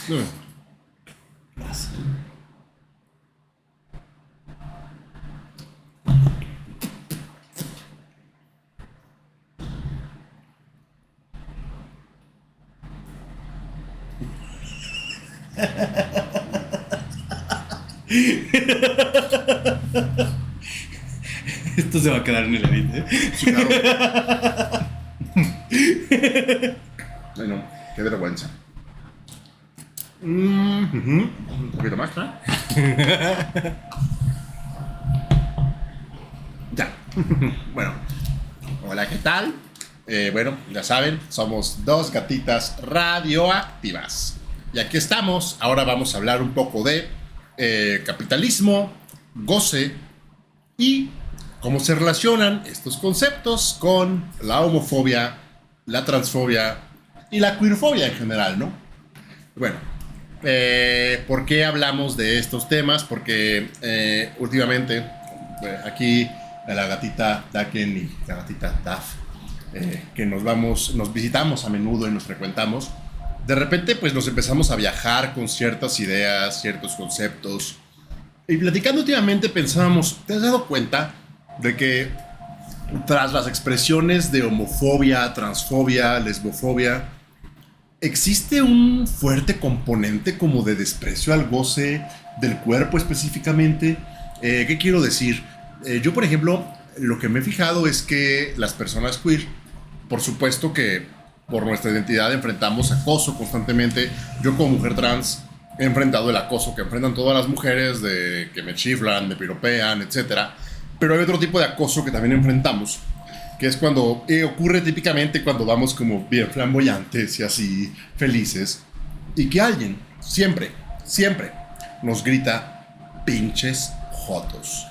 No. Esto se va a quedar en el edit, ¿eh? Sí, claro. Bueno, qué vergüenza. Un poquito más, ¿no? Ya. Bueno. Hola, ¿qué tal? Bueno, ya saben, somos dos gatitas radioactivas. Y aquí estamos. Ahora vamos a hablar un poco de capitalismo, goce y cómo se relacionan estos conceptos con la homofobia, la transfobia y la queerfobia en general, ¿no? Bueno, ¿por qué hablamos de estos temas? Porque últimamente aquí la gatita Daken y la gatita Daf, que nos visitamos a menudo y nos frecuentamos, de repente pues nos empezamos a viajar con ciertas ideas, ciertos conceptos. Y platicando últimamente pensábamos, ¿te has dado cuenta de que tras las expresiones de homofobia, transfobia, lesbofobia, existe un fuerte componente como de desprecio al goce del cuerpo específicamente? ¿Qué quiero decir? Yo, por ejemplo, lo que me he fijado es que las personas queer, por supuesto que por nuestra identidad enfrentamos acoso constantemente. Yo como mujer trans he enfrentado el acoso que enfrentan todas las mujeres, de que me chiflan, me piropean, etc. Pero hay otro tipo de acoso que también enfrentamos, que es cuando ocurre típicamente cuando vamos como bien flamboyantes y así felices, y que alguien siempre nos grita pinches jotos.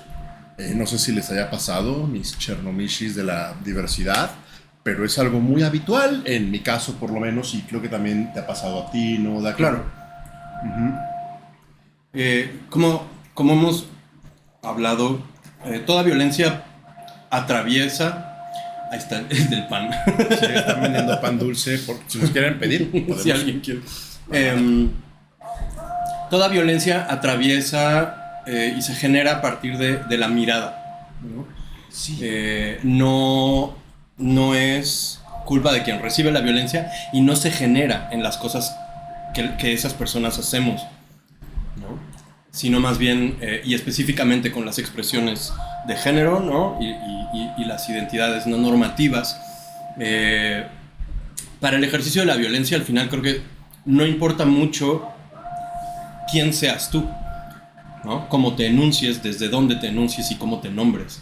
No sé si les haya pasado, mis chernomishis de la diversidad, pero es algo muy habitual, en mi caso por lo menos, y creo que también te ha pasado a ti, ¿no? Claro. Como hemos hablado, toda violencia atraviesa... Ahí está el del pan. Sí, están vendiendo pan dulce, si nos quieren pedir, podemos. Si alguien quiere. Toda violencia atraviesa y se genera a partir de la mirada, ¿no? Sí. No es culpa de quien recibe la violencia y no se genera en las cosas que esas personas hacemos, ¿no? Sino más bien, y específicamente con las expresiones de género, ¿no? y las identidades no normativas. Para el ejercicio de la violencia, al final creo que no importa mucho quién seas tú, ¿no? Cómo te enuncies, desde dónde te enuncies y cómo te nombres.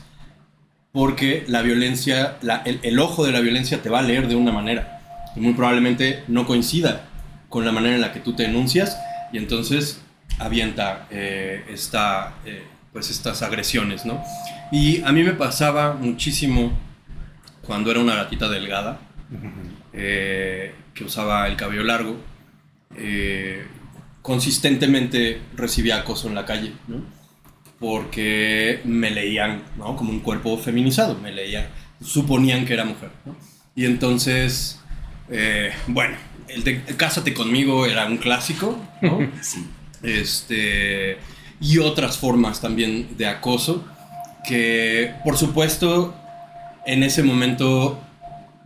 Porque la violencia, el ojo de la violencia te va a leer de una manera y muy probablemente no coincida con la manera en la que tú te enuncias, y entonces avienta estas agresiones, ¿no? Y a mí me pasaba muchísimo cuando era una gatita delgada, que usaba el cabello largo, consistentemente recibía acoso en la calle, ¿no? Porque me leían, ¿no? Como un cuerpo feminizado, suponían que era mujer, ¿no? Y entonces, bueno, el de Cásate conmigo era un clásico, ¿no? Sí. Y otras formas también de acoso que, por supuesto, en ese momento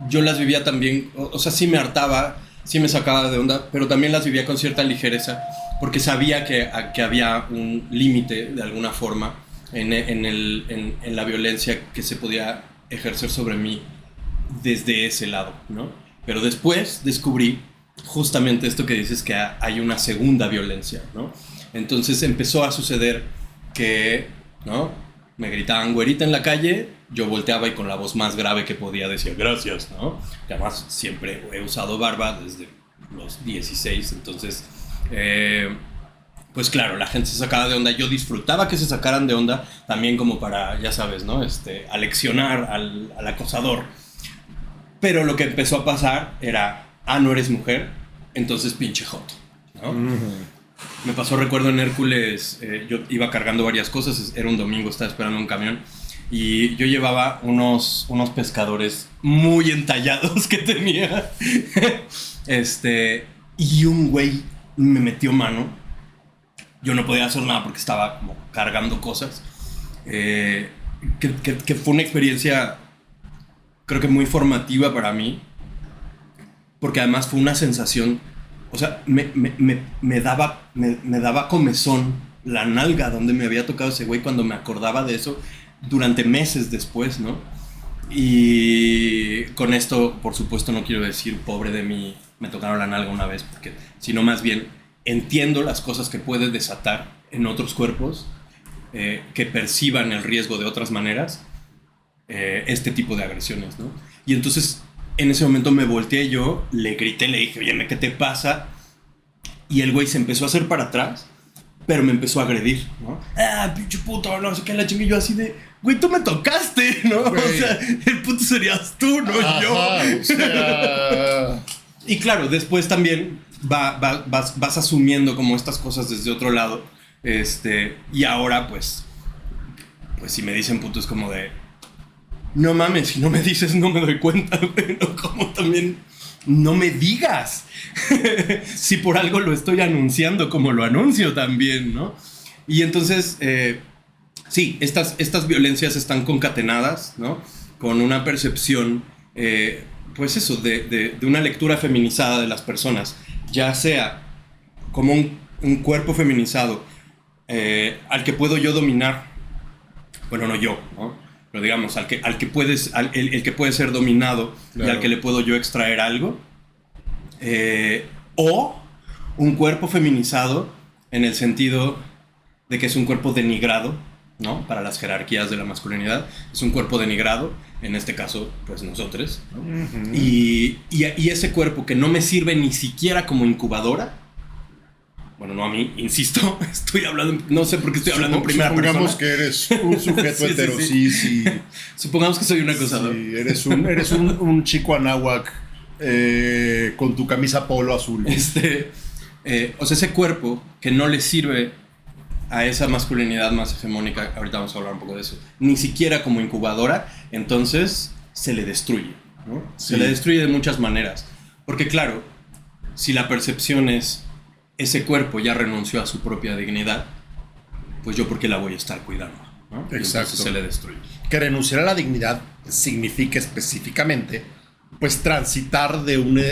yo las vivía también, o sea, sí me hartaba, sí me sacaba de onda, pero también las vivía con cierta ligereza, porque sabía que había un límite de alguna forma en la violencia que se podía ejercer sobre mí desde ese lado, ¿no? Pero después descubrí justamente esto que dices, que hay una segunda violencia, ¿no? Entonces empezó a suceder que, ¿no? Me gritaban güerita en la calle, yo volteaba y con la voz más grave que podía decía gracias, ¿no? Que además siempre he usado barba desde los 16, entonces, pues claro, la gente se sacaba de onda. Yo disfrutaba que se sacaran de onda también, como para, ya sabes, ¿no? Aleccionar al acosador. Pero lo que empezó a pasar era, no eres mujer, entonces pinche joto, ¿no? Me pasó, recuerdo en Hércules, yo iba cargando varias cosas, era un domingo, estaba esperando un camión, y yo llevaba unos pescadores muy entallados que tenía, y un güey me metió mano. Yo no podía hacer nada porque estaba como cargando cosas. Que fue una experiencia, creo que muy formativa para mí, porque además fue una sensación, o sea, me daba comezón la nalga donde me había tocado ese güey cuando me acordaba de eso durante meses después, ¿no? Y con esto, por supuesto, no quiero decir pobre de mí, me tocaron la nalga una vez, porque, sino más bien entiendo las cosas que puede desatar en otros cuerpos que perciban el riesgo de otras maneras, este tipo de agresiones, ¿no? Y entonces, en ese momento me volteé yo, le grité, le dije, oye, ¿qué te pasa? Y el güey se empezó a hacer para atrás, pero me empezó a agredir, ¿no? Ah, pinche puto, no sé qué, la chingue. Yo así de, güey, tú me tocaste, ¿no? Güey. O sea, el puto serías tú, no yo. O sea... Y claro, después también vas asumiendo como estas cosas desde otro lado. Y ahora, pues si me dicen puto es como de, no mames, si no me dices no me doy cuenta, güey, ¿no? Como también, no me digas. Si por algo lo estoy anunciando como lo anuncio también, ¿no? Y entonces, sí, estas violencias están concatenadas, ¿no? Con una percepción, pues eso, de una lectura feminizada de las personas, ya sea como un cuerpo feminizado al que puedo yo dominar, bueno, no yo, ¿no? Pero digamos, el que puede ser dominado, claro, y al que le puedo yo extraer algo, o un cuerpo feminizado en el sentido de que es un cuerpo denigrado, ¿no? Para las jerarquías de la masculinidad, es un cuerpo denigrado, en este caso, pues nosotros, ¿no? Uh-huh. Y ese cuerpo que no me sirve ni siquiera como incubadora, bueno, no a mí, insisto, estoy hablando, no sé por qué estoy hablando en primera persona. Supongamos que eres un sujeto heterosis y... Supongamos que soy un acosador. Sí, eres un chico anáhuac con tu camisa polo azul. O sea, ese cuerpo que no le sirve a esa masculinidad más hegemónica, ahorita vamos a hablar un poco de eso, ni siquiera como incubadora, entonces se le destruye, ¿no? Sí. Se le destruye de muchas maneras. Porque claro, si la percepción es ese cuerpo ya renunció a su propia dignidad, pues yo por qué la voy a estar cuidando, ¿no? Exacto. Entonces se le destruye. Que renunciar a la dignidad significa específicamente pues transitar de un,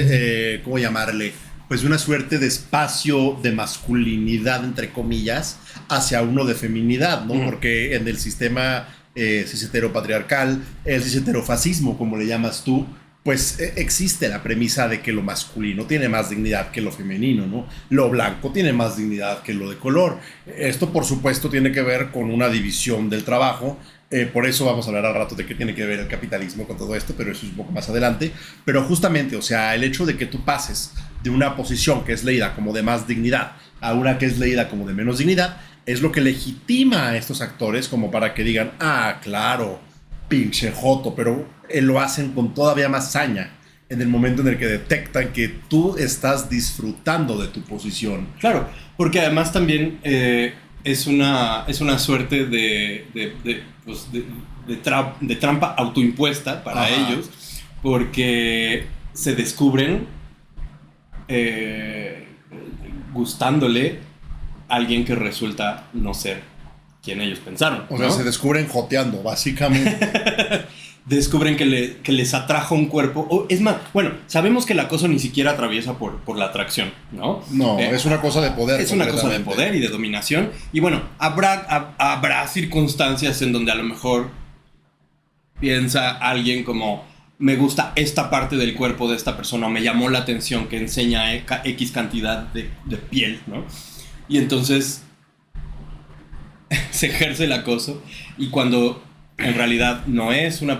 ¿cómo llamarle? Pues de una suerte de espacio de masculinidad, entre comillas, hacia uno de feminidad, ¿no? Porque en el sistema cis-heteropatriarcal, el cis-heterofascismo, como le llamas tú, pues existe la premisa de que lo masculino tiene más dignidad que lo femenino, ¿no? Lo blanco tiene más dignidad que lo de color. Esto, por supuesto, tiene que ver con una división del trabajo. Por eso vamos a hablar al rato de qué tiene que ver el capitalismo con todo esto, pero eso es un poco más adelante. Pero justamente, o sea, el hecho de que tú pases de una posición que es leída como de más dignidad a una que es leída como de menos dignidad, es lo que legitima a estos actores como para que digan, ah, claro, pinche joto, pero lo hacen con todavía más saña en el momento en el que detectan que tú estás disfrutando de tu posición. Claro, porque además también es una suerte de trampa autoimpuesta para ellos, porque se descubren gustándole a alguien que resulta no ser quien ellos pensaron, o sea, ¿no? Se descubren joteando, básicamente. Descubren que les atrajo un cuerpo. O, es más, bueno, sabemos que el acoso ni siquiera atraviesa por la atracción, ¿no? No, es una cosa de poder. Es una cosa de poder y de dominación. Y bueno, habrá circunstancias en donde a lo mejor piensa alguien como, me gusta esta parte del cuerpo de esta persona, o me llamó la atención que enseña X cantidad de piel, ¿no? Y entonces se ejerce el acoso, y cuando en realidad no es una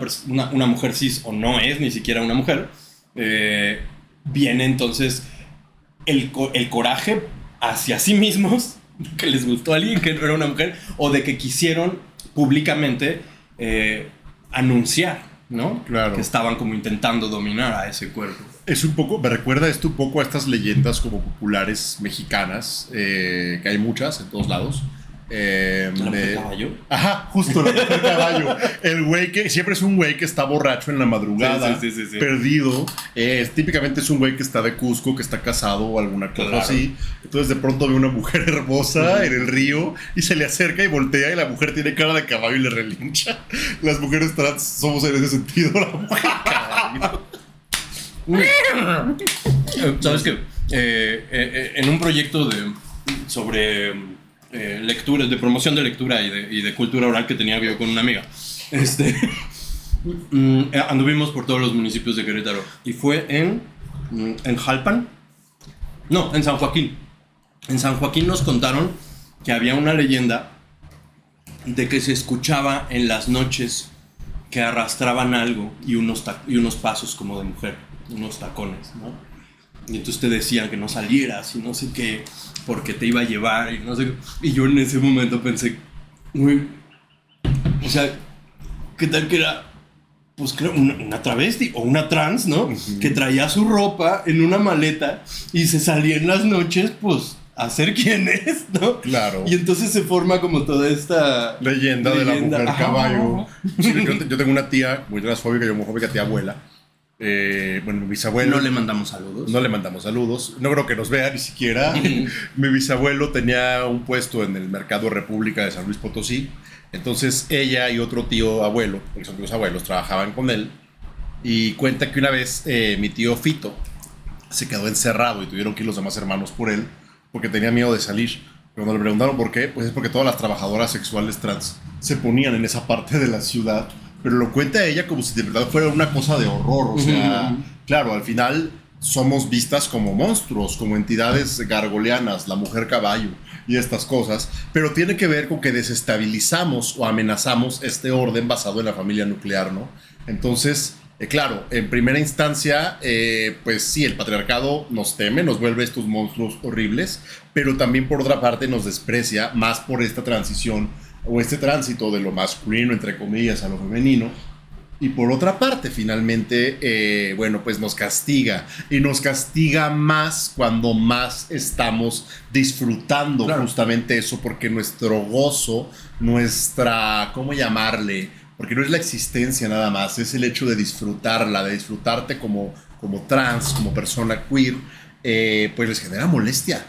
mujer cis, o no es ni siquiera una mujer, viene entonces el coraje hacia sí mismos, que les gustó a alguien que no era una mujer, o de que quisieron públicamente anunciar, ¿no? Claro. Que estaban como intentando dominar a ese cuerpo. Es un poco, me recuerda esto un poco a estas leyendas como populares mexicanas, que hay muchas en todos lados, ¿La mujer caballo? Ajá, justo, la mujer caballo. El güey que siempre es un güey que está borracho en la madrugada, Sí. perdido. Típicamente es un güey que está de Cusco, que está casado o alguna cosa así. Entonces de pronto ve una mujer hermosa en el río y se le acerca y voltea y la mujer tiene cara de caballo y le relincha. Las mujeres trans somos en ese sentido la mujer caballo. ¿Sabes qué? En un proyecto sobre lecturas, de promoción de lectura y de cultura oral que tenía yo con una amiga, anduvimos por todos los municipios de Querétaro y fue en Jalpan, no, en San Joaquín. En San Joaquín nos contaron que había una leyenda de que se escuchaba en las noches que arrastraban algo y unos pasos como de mujer, unos tacones, ¿no? Y entonces te decían que no salieras y no sé qué, porque te iba a llevar y no sé qué. Y yo en ese momento pensé, güey, o sea, ¿qué tal que era, pues creo, una travesti o una trans, ¿no? Uh-huh. Que traía su ropa en una maleta y se salía en las noches, pues, a ser quien es, ¿no? Claro. Y entonces se forma como toda esta leyenda de la mujer caballo. Sí, yo tengo una tía muy transfóbica y homofóbica, tía abuela. Bueno, mi bisabuelo... No le mandamos saludos. No le mandamos saludos. No creo que nos vea ni siquiera. Mi bisabuelo tenía un puesto en el Mercado República de San Luis Potosí. Entonces ella y otro tío abuelo, porque son tíos abuelos, trabajaban con él. Y cuenta que una vez mi tío Fito se quedó encerrado y tuvieron que ir los demás hermanos por él porque tenía miedo de salir. Cuando le preguntaron por qué, pues es porque todas las trabajadoras sexuales trans se ponían en esa parte de la ciudad. Pero lo cuenta ella como si de verdad fuera una cosa de horror. O sea, claro, al final somos vistas como monstruos, como entidades gargoleanas, la mujer caballo y estas cosas. Pero tiene que ver con que desestabilizamos o amenazamos este orden basado en la familia nuclear, ¿no? Entonces, claro, en primera instancia, pues sí, el patriarcado nos teme, nos vuelve estos monstruos horribles, pero también por otra parte nos desprecia más por esta transición o este tránsito de lo masculino, entre comillas, a lo femenino. Y por otra parte, finalmente, bueno, pues nos castiga. Y nos castiga más cuando más estamos disfrutando justamente eso, porque nuestro gozo, nuestra, ¿cómo llamarle? Porque no es la existencia nada más, es el hecho de disfrutarla, de disfrutarte como trans, como persona queer. Pues les genera molestia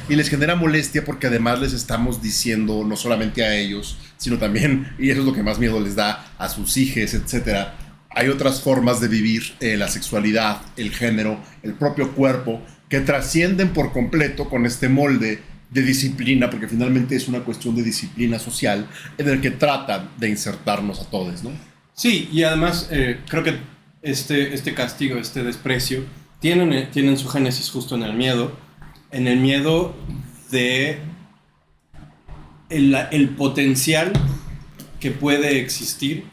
y les genera molestia porque además les estamos diciendo no solamente a ellos, sino también, y eso es lo que más miedo les da, a sus hijos, etcétera. Hay otras formas de vivir la sexualidad, el género, el propio cuerpo, que trascienden por completo con este molde de disciplina, porque finalmente es una cuestión de disciplina social en el que tratan de insertarnos a todos, ¿no? Sí, y además creo que este castigo, este desprecio, tienen su génesis justo en el miedo de el potencial que puede existir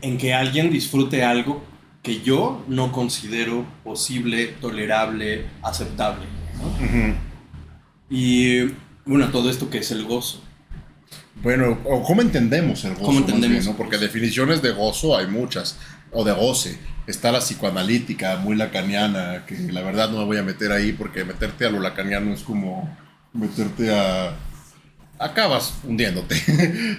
en que alguien disfrute algo que yo no considero posible, tolerable, aceptable, ¿no? Uh-huh. Y bueno, todo esto que es el gozo. Bueno, o ¿cómo entendemos el gozo? ¿Cómo entendemos? Bien, ¿no? Porque definiciones de gozo hay muchas, o de goce. Está la psicoanalítica, muy lacaniana, que la verdad no me voy a meter ahí porque meterte a lo lacaniano es como meterte a... acabas hundiéndote.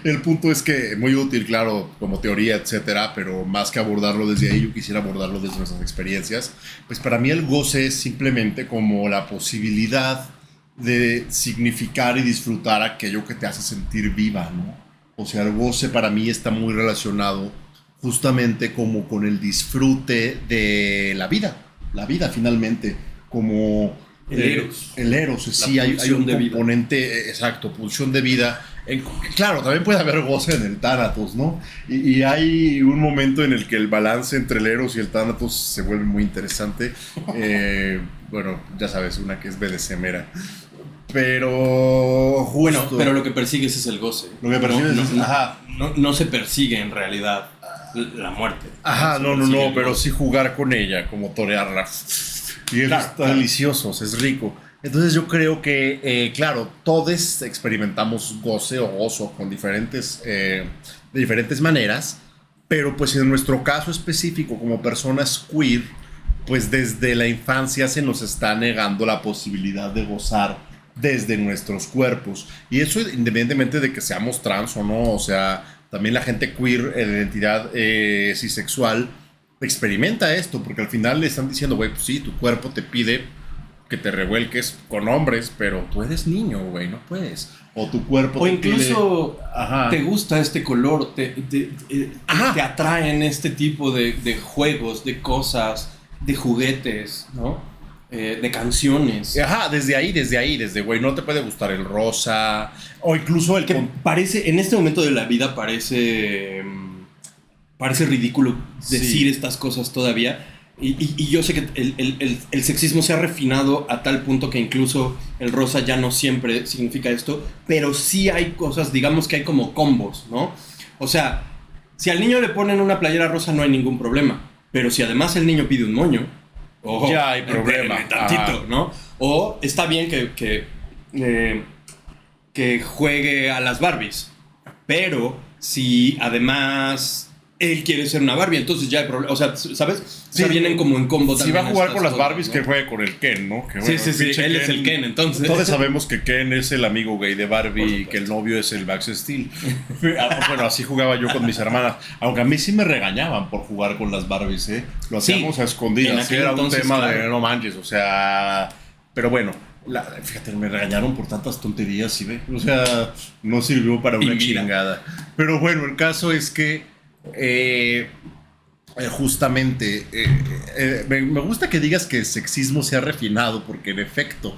El punto es que muy útil, claro, como teoría, etcétera, pero más que abordarlo desde ahí, yo quisiera abordarlo desde nuestras experiencias. Pues para mí el goce es simplemente como la posibilidad de significar y disfrutar aquello que te hace sentir viva, ¿no? O sea, el goce para mí está muy relacionado justamente como con el disfrute de la vida finalmente, como el eros, sí, hay un componente, vida. Exacto, pulsión de vida. Claro, también puede haber goce en el tánatos, ¿no? Y hay un momento en el que el balance entre el eros y el tánatos se vuelve muy interesante. Bueno, ya sabes, una que es BDSM-era. Pero justo, bueno, pero lo que persigues es el goce. Lo que persigues no se persigue en realidad la muerte. Ajá, no, pero sí jugar con ella, como torearla. Y está delicioso, es rico. Entonces yo creo que, claro, todos experimentamos goce o gozo con de diferentes maneras, pero pues en nuestro caso específico, como personas queer, pues desde la infancia se nos está negando la posibilidad de gozar desde nuestros cuerpos. Y eso independientemente de que seamos trans o no, o sea, también la gente queer, de identidad cisexual, experimenta esto, porque al final le están diciendo, güey, pues sí, tu cuerpo te pide que te revuelques con hombres, pero tú eres niño, güey, no puedes. O tu cuerpo o te incluso pide... te gusta este color, te atraen este tipo de juegos, de cosas, de juguetes, ¿no? De canciones. Ajá, desde, güey, no te puede gustar el rosa, o incluso el... Que parece, en este momento de la vida parece ridículo decir estas cosas todavía. Y yo sé que el sexismo se ha refinado a tal punto que incluso el rosa ya no siempre significa esto, pero sí hay cosas, digamos que hay como combos, ¿no? O sea, si al niño le ponen una playera rosa no hay ningún problema, pero si además el niño pide un moño, ya hay problema. Tantito, ¿no? O está bien que juegue a las Barbies, pero si además él quiere ser una Barbie, entonces ya hay problema. O sea, ¿sabes? Sí, o sea, vienen como en combo también. Si va a jugar con las Barbies, ¿no? Que juegue con el Ken, ¿no? Que, bueno, sí, él Ken, es el Ken, entonces. Todos sabemos que Ken es el amigo gay de Barbie y que el novio es el Max Steel. Bueno, así jugaba yo con mis hermanas. Aunque a mí sí me regañaban por jugar con las Barbies, ¿eh? Lo hacíamos a escondidas. Era entonces, un tema claro. De no manches, o sea... Pero bueno... fíjate, me regañaron por tantas tonterías, ¿sí ve? O sea, no sirvió para una chingada. Pero bueno, el caso es que justamente me gusta que digas que el sexismo se ha refinado, porque en efecto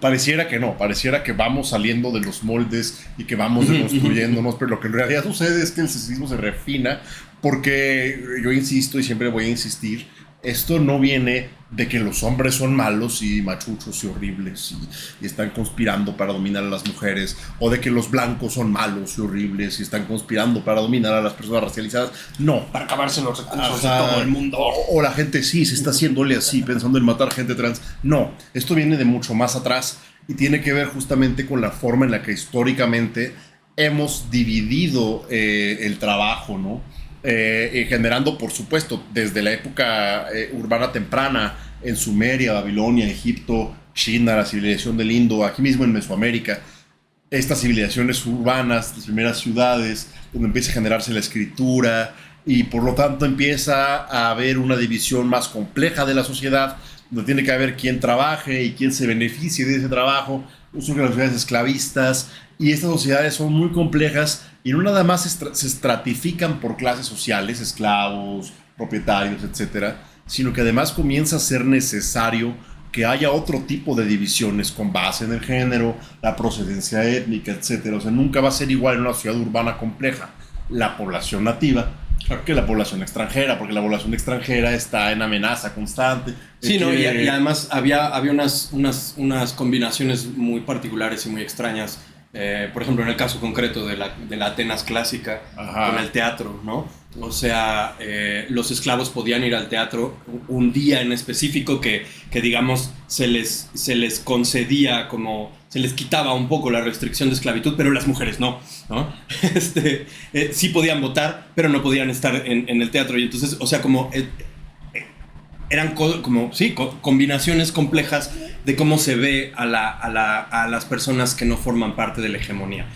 pareciera que no, pareciera que vamos saliendo de los moldes y que vamos deconstruyéndonos, pero lo que en realidad sucede es que el sexismo se refina, porque yo insisto y siempre voy a insistir, esto no viene de que los hombres son malos y machuchos y horribles y están conspirando para dominar a las mujeres, o de que los blancos son malos y horribles y están conspirando para dominar a las personas racializadas. No. Para acabarse los recursos de todo el mundo. O la gente sí, se está haciéndole así, pensando en matar gente trans. No, esto viene de mucho más atrás y tiene que ver justamente con la forma en la que históricamente hemos dividido el trabajo, ¿no? Generando, por supuesto, desde la época urbana temprana, en Sumeria, Babilonia, Egipto, China, la civilización del Indo, aquí mismo en Mesoamérica, estas civilizaciones urbanas, las primeras ciudades, donde empieza a generarse la escritura y por lo tanto empieza a haber una división más compleja de la sociedad, donde tiene que haber quién trabaje y quién se beneficie de ese trabajo. Surgen las sociedades esclavistas y estas sociedades son muy complejas y no nada más se estratifican por clases sociales, esclavos, propietarios, etcétera, sino que además comienza a ser necesario que haya otro tipo de divisiones con base en el género, la procedencia étnica, etcétera. O sea, nunca va a ser igual en una ciudad urbana compleja la población nativa que la población extranjera, porque la población extranjera está en amenaza constante. Sí, no, y además había unas combinaciones muy particulares y muy extrañas. Por ejemplo, en el caso concreto de la Atenas clásica, con el teatro, ¿no? O sea, los esclavos podían ir al teatro un día en específico que digamos, se les concedía como... Se les quitaba un poco la restricción de esclavitud, pero las mujeres no, ¿no? Sí podían votar, pero no podían estar en el teatro. Y entonces, o sea, como... eran combinaciones complejas de cómo se ve a las personas que no forman parte de la hegemonía.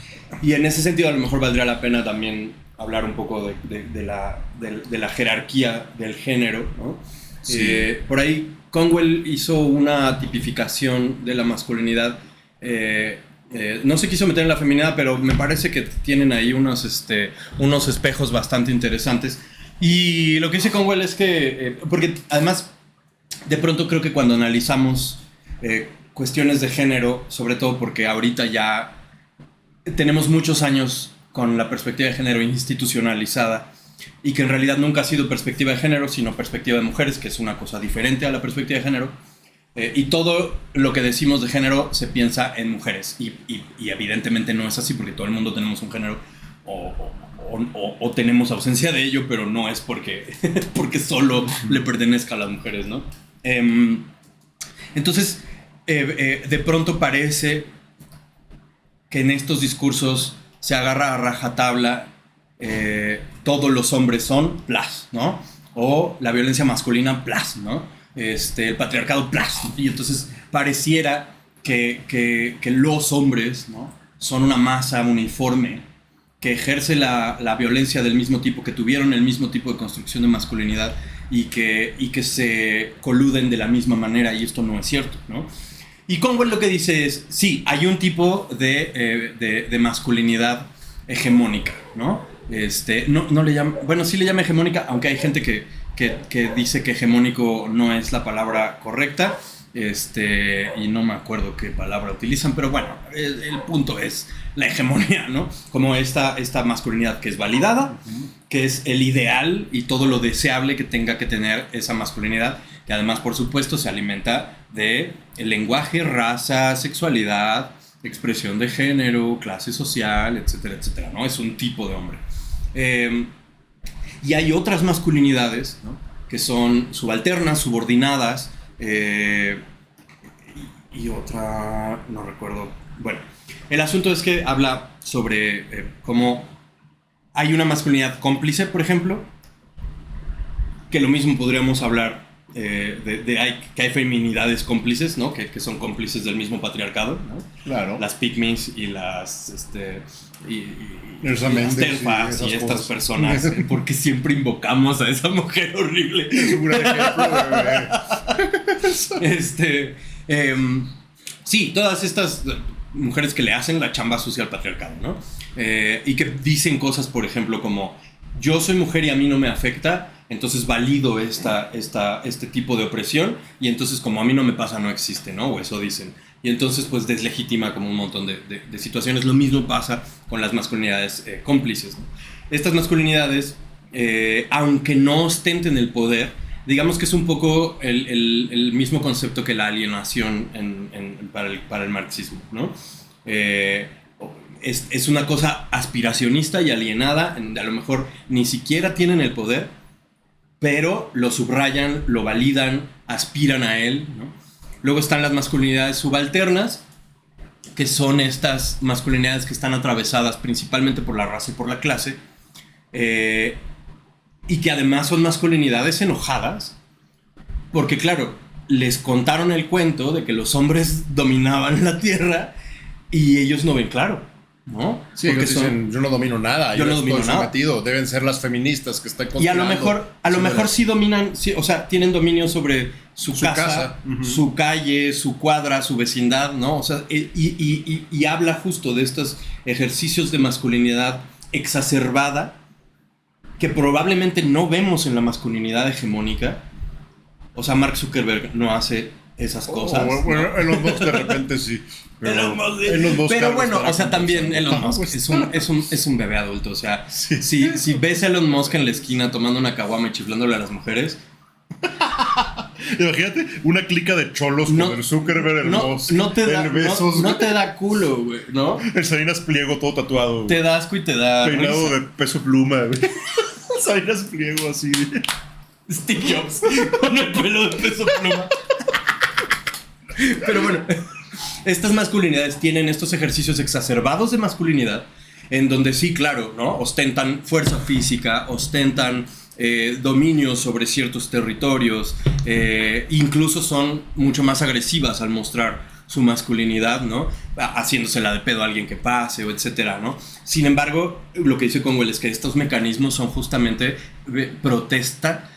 Y en ese sentido a lo mejor valdría la pena también hablar un poco de la jerarquía del género, ¿no? Sí. Por ahí Conwell hizo una tipificación de la masculinidad. No se quiso meter en la feminidad, pero me parece que tienen ahí unos espejos bastante interesantes. Y lo que dice Conwell es que, porque además, de pronto creo que cuando analizamos cuestiones de género, sobre todo porque ahorita ya tenemos muchos años con la perspectiva de género institucionalizada y que en realidad nunca ha sido perspectiva de género, sino perspectiva de mujeres, que es una cosa diferente a la perspectiva de género. Y todo lo que decimos de género se piensa en mujeres y evidentemente no es así, porque todo el mundo tenemos un género o tenemos ausencia de ello, pero no es porque solo le pertenezca a las mujeres, ¿no? Entonces, de pronto parece que en estos discursos se agarra a rajatabla todos los hombres son plus, ¿no? O la violencia masculina plus, ¿no? El patriarcado plus. Y entonces pareciera que los hombres, ¿no?, son una masa uniforme que ejerce la violencia del mismo tipo, que tuvieron el mismo tipo de construcción de masculinidad y que se coluden de la misma manera, y esto no es cierto, ¿no? Y Conwell lo que dice es, sí, hay un tipo de masculinidad hegemónica, ¿no? No le llama, bueno, sí le llama hegemónica, aunque hay gente que dice que hegemónico no es la palabra correcta, y no me acuerdo qué palabra utilizan, pero bueno, el punto es la hegemonía, ¿no? Como esta masculinidad que es validada, que es el ideal y todo lo deseable que tenga que tener esa masculinidad, que además, por supuesto, se alimenta de el lenguaje, raza, sexualidad, expresión de género, clase social, etcétera, etcétera, ¿no? Es un tipo de hombre. Y hay otras masculinidades, ¿no?, que son subalternas, subordinadas, y otra, no recuerdo. Bueno, el asunto es que habla sobre cómo hay una masculinidad cómplice, por ejemplo, que lo mismo podríamos hablar que hay feminidades cómplices, ¿no?, que son cómplices del mismo patriarcado, ¿no? Claro. Las pygmies y las y las terfas y estas personas, porque siempre invocamos a esa mujer horrible. Es un gran ejemplo. Sí, todas estas mujeres que le hacen la chamba sucia al patriarcado, ¿no? Y que dicen cosas, por ejemplo, como yo soy mujer y a mí no me afecta, entonces valido este tipo de opresión, y entonces como a mí no me pasa, no existe, ¿no? O eso dicen. Y entonces pues deslegitima como un montón de situaciones. Lo mismo pasa con las masculinidades cómplices, ¿no? Estas masculinidades, aunque no ostenten el poder, digamos que es un poco el mismo concepto que la alienación para el marxismo, ¿no? Es una cosa aspiracionista y alienada, a lo mejor ni siquiera tienen el poder, pero lo subrayan, lo validan, aspiran a él, ¿no? Luego están las masculinidades subalternas, que son estas masculinidades que están atravesadas principalmente por la raza y por la clase, y que además son masculinidades enojadas, porque claro, les contaron el cuento de que los hombres dominaban la tierra y ellos no ven claro, ¿no? Sí, porque dicen, yo no domino nada, yo no domino nada. Sometido. Deben ser las feministas que están controlando. Y a lo mejor sí dominan, sí, o sea, tienen dominio sobre su casa, su calle, su cuadra, su vecindad, ¿no? O sea, y habla justo de estos ejercicios de masculinidad exacerbada que probablemente no vemos en la masculinidad hegemónica. O sea, Mark Zuckerberg no hace esas cosas. Bueno, ¿no? Elon Musk de repente sí. Pero bueno, o sea, también Elon Musk es un bebé adulto. O sea, sí. si ves a Elon Musk en la esquina tomando una caguama y chiflándole a las mujeres... Imagínate una clica de cholos con el Zuckerberg, el Musk, no te da, el Besos, no te da culo, güey, ¿no? El Salinas Pliego todo tatuado. Te da asco y te da peinado risa. de Peso Pluma, güey. Salinas Pliego así. Steve Jobs con el pelo de Peso Pluma. Pero bueno, estas masculinidades tienen estos ejercicios exacerbados de masculinidad, en donde sí, claro, ¿no?, ostentan fuerza física, ostentan dominio sobre ciertos territorios, incluso son mucho más agresivas al mostrar su masculinidad, ¿no?, haciéndosela de pedo a alguien que pase, o etcétera, ¿no? Sin embargo, lo que dice Conwell es que estos mecanismos son justamente protesta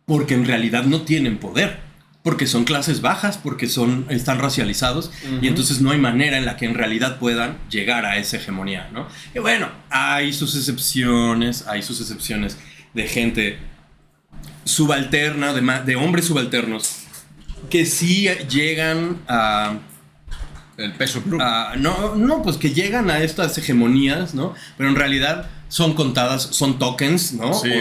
porque en realidad no tienen poder, porque son clases bajas, porque están racializados, y entonces no hay manera en la que en realidad puedan llegar a esa hegemonía, ¿no? Y bueno, hay sus excepciones de gente subalterna, de hombres subalternos, que sí llegan a... El Peso Pluma. No, pues que llegan a estas hegemonías, ¿no? Pero en realidad son contadas, son tokens, ¿no? Sí,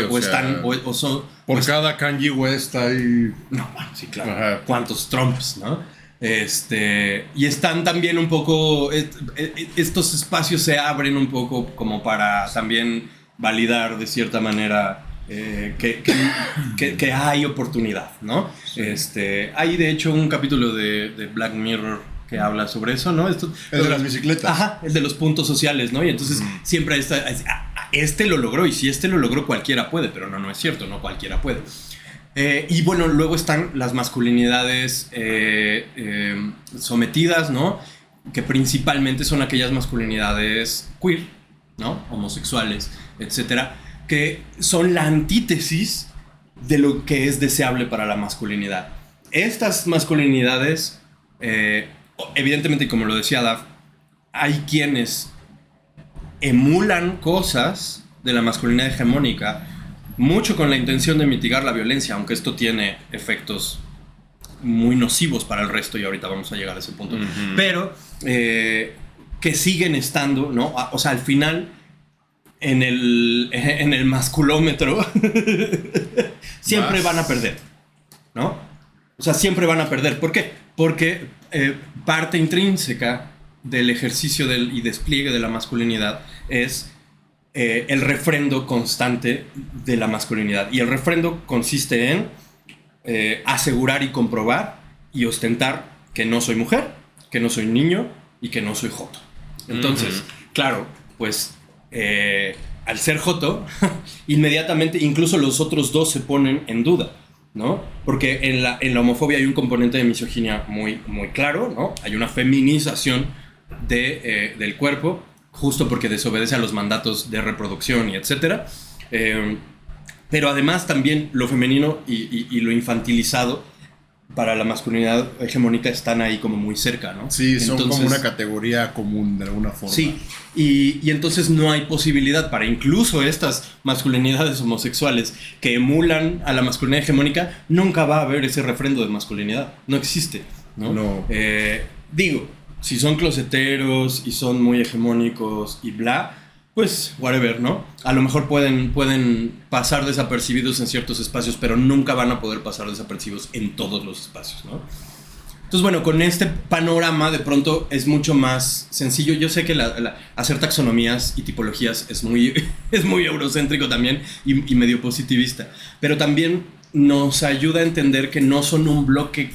o son... Por cada Kanye West hay... No, bueno, sí, claro. Ajá. ¿Cuántos Trumps, no? Y están también un poco... estos espacios se abren un poco como para también validar de cierta manera que hay oportunidad, ¿no? Sí. Hay de hecho un capítulo de Black Mirror que habla sobre eso, ¿no? El de las bicicletas. Ajá, el de los puntos sociales, ¿no? Y entonces siempre lo logró, y si lo logró cualquiera puede, pero no es cierto, no cualquiera puede. Y bueno, luego están las masculinidades sometidas, ¿no? Que principalmente son aquellas masculinidades queer, ¿no? Homosexuales, etcétera, que son la antítesis de lo que es deseable para la masculinidad. Estas masculinidades, evidentemente, como lo decía Daf, hay quienes emulan cosas de la masculinidad hegemónica, mucho con la intención de mitigar la violencia, aunque esto tiene efectos muy nocivos para el resto, y ahorita vamos a llegar a ese punto. Pero que siguen estando, ¿no? O sea, al final, en el masculómetro, siempre van a perder, ¿no? O sea, siempre van a perder. ¿Por qué? Porque parte intrínseca del ejercicio y despliegue de la masculinidad es el refrendo constante de la masculinidad. Y el refrendo consiste en asegurar y comprobar y ostentar que no soy mujer, que no soy niño y que no soy joto. Entonces, claro, pues al ser joto, inmediatamente incluso los otros dos se ponen en duda, ¿no? Porque en la homofobia hay un componente de misoginia muy, muy claro, ¿no? Hay una feminización del cuerpo, justo porque desobedece a los mandatos de reproducción y etcétera. Pero además también lo femenino y lo infantilizado para la masculinidad hegemónica están ahí como muy cerca, ¿no? Sí, son entonces, como una categoría común de alguna forma. Sí, y entonces no hay posibilidad para incluso estas masculinidades homosexuales que emulan a la masculinidad hegemónica, nunca va a haber ese refrendo de masculinidad, no existe, ¿no? No. Digo, si son closeteros y son muy hegemónicos y bla, pues whatever, ¿no? A lo mejor pueden pasar desapercibidos en ciertos espacios, pero nunca van a poder pasar desapercibidos en todos los espacios, ¿no? Entonces, bueno, con este panorama de pronto es mucho más sencillo. Yo sé que hacer taxonomías y tipologías es muy eurocéntrico también y medio positivista, pero también nos ayuda a entender que no son un bloque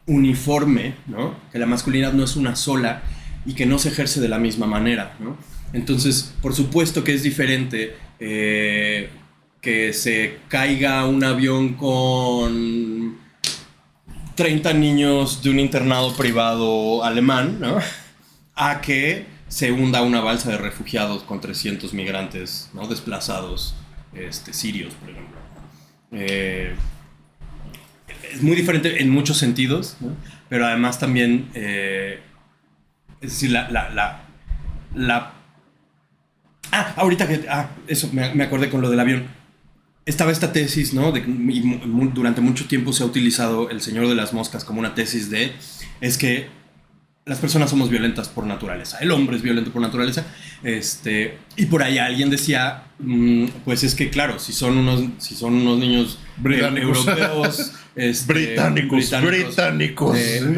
uniforme, ¿no? Que la masculinidad no es una sola y que no se ejerce de la misma manera, ¿no? Entonces, por supuesto que es diferente que se caiga un avión con 30 niños de un internado privado alemán, ¿no? A que se hunda una balsa de refugiados con 300 migrantes, ¿no? Desplazados sirios, por ejemplo. Es muy diferente en muchos sentidos, ¿no? Pero además también, es decir, ahorita que... eso, me acordé con lo del avión. Estaba esta tesis, ¿no? Durante mucho tiempo se ha utilizado El Señor de las Moscas como una tesis es que las personas somos violentas por naturaleza. El hombre es violento por naturaleza. Y por ahí alguien decía, pues es que claro, si son unos niños europeos... británicos. Pero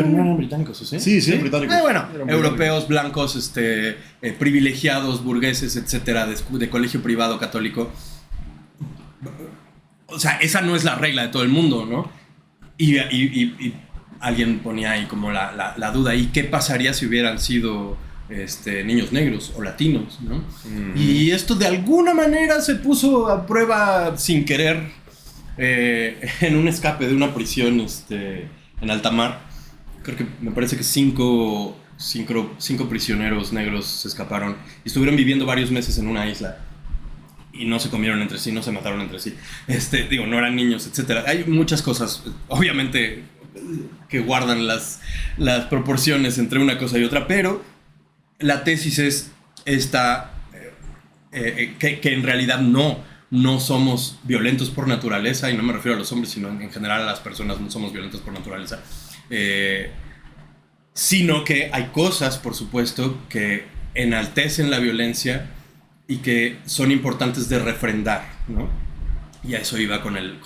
no eran británicos, ¿sí? Sí, británicos. Bueno, europeos, blancos, privilegiados, burgueses, etcétera, de colegio privado católico. O sea, esa no es la regla de todo el mundo, ¿no? Y alguien ponía ahí como la duda, ¿y qué pasaría si hubieran sido niños negros o latinos, ¿no? Y esto de alguna manera se puso a prueba sin querer en un escape de una prisión en alta mar. Creo que me parece que cinco prisioneros negros se escaparon y estuvieron viviendo varios meses en una isla y no se comieron entre sí, no se mataron entre sí. No eran niños, etcétera. Hay muchas cosas, obviamente, que guardan las proporciones entre una cosa y otra, pero la tesis es esta, que en realidad no somos violentos por naturaleza, y no me refiero a los hombres, sino en general a las personas no somos violentos por naturaleza, sino que hay cosas, por supuesto, que enaltecen la violencia y que son importantes de refrendar, ¿no? Y a eso iba con el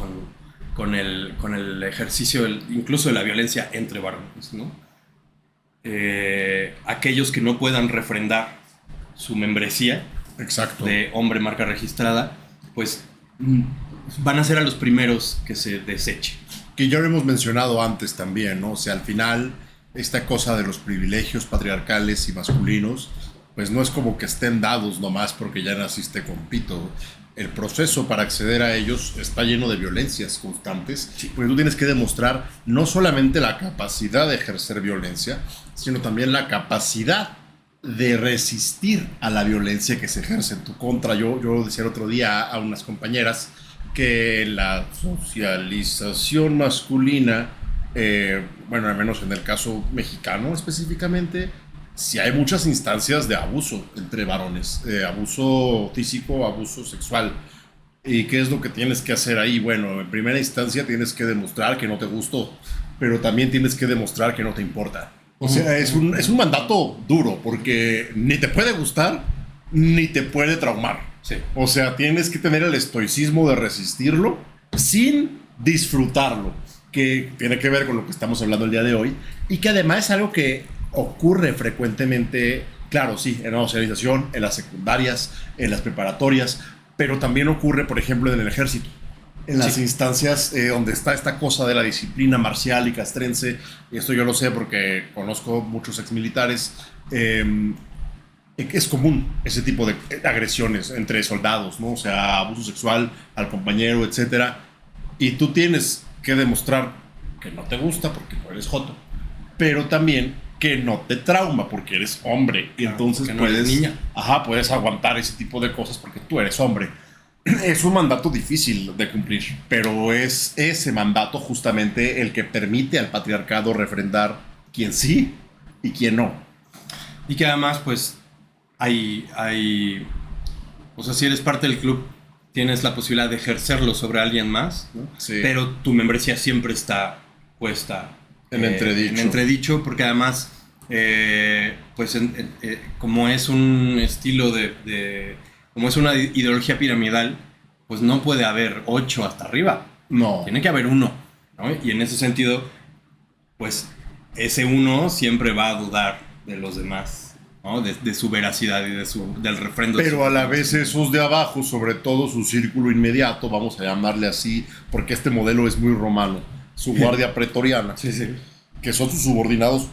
ejercicio incluso de la violencia entre varones, ¿no? Aquellos que no puedan refrendar su membresía, exacto, de hombre marca registrada, pues van a ser a los primeros que se desechen. Que ya lo hemos mencionado antes también, ¿no? O sea, al final, esta cosa de los privilegios patriarcales y masculinos, pues no es como que estén dados nomás porque ya naciste con pito. el proceso para acceder a ellos está lleno de violencias constantes, porque tú tienes que demostrar no solamente la capacidad de ejercer violencia, sino también la capacidad de resistir a la violencia que se ejerce en tu contra. Yo decía el otro día a unas compañeras que la socialización masculina, bueno, al menos en el caso mexicano específicamente, sí hay muchas instancias de abuso entre varones, abuso físico, abuso sexual. ¿Y qué es lo que tienes que hacer ahí? Bueno, en primera instancia tienes que demostrar que no te gustó, pero también tienes que demostrar que no te importa. O sea, es un mandato duro, porque ni te puede gustar, ni te puede traumar. Sí. O sea, tienes que tener el estoicismo de resistirlo sin disfrutarlo, que tiene que ver con lo que estamos hablando el día de hoy, y que además es algo que ocurre frecuentemente, claro, sí, en la socialización, en las secundarias, en las preparatorias, pero también ocurre, por ejemplo, en el ejército, en las instancias donde está esta cosa de la disciplina marcial y castrense. Y esto yo lo sé porque conozco muchos exmilitares. Es común ese tipo de agresiones entre soldados, ¿no? O sea, abuso sexual al compañero, etcétera. Y tú tienes que demostrar que no te gusta porque no eres joto, pero también que no te trauma porque eres hombre. Y entonces no eres niña. Puedes aguantar ese tipo de cosas porque tú eres hombre. Es un mandato difícil de cumplir, pero es ese mandato justamente el que permite al patriarcado refrendar quién sí y quién no. Y que además, pues, o sea, si eres parte del club, tienes la posibilidad de ejercerlo sobre alguien más, ¿no? Sí. Pero tu membresía siempre está puesta en entredicho, porque además, pues, como es un estilo como es una ideología piramidal, pues no puede haber 8 hasta arriba. No. Tiene que haber 1, ¿no? Y en ese sentido, pues, ese 1 siempre va a dudar de los demás, ¿no? De su veracidad y del refrendo. Pero a la vez esos de abajo, sobre todo su círculo inmediato, vamos a llamarle así, porque este modelo es muy romano, su guardia pretoriana, sí. que son sus subordinados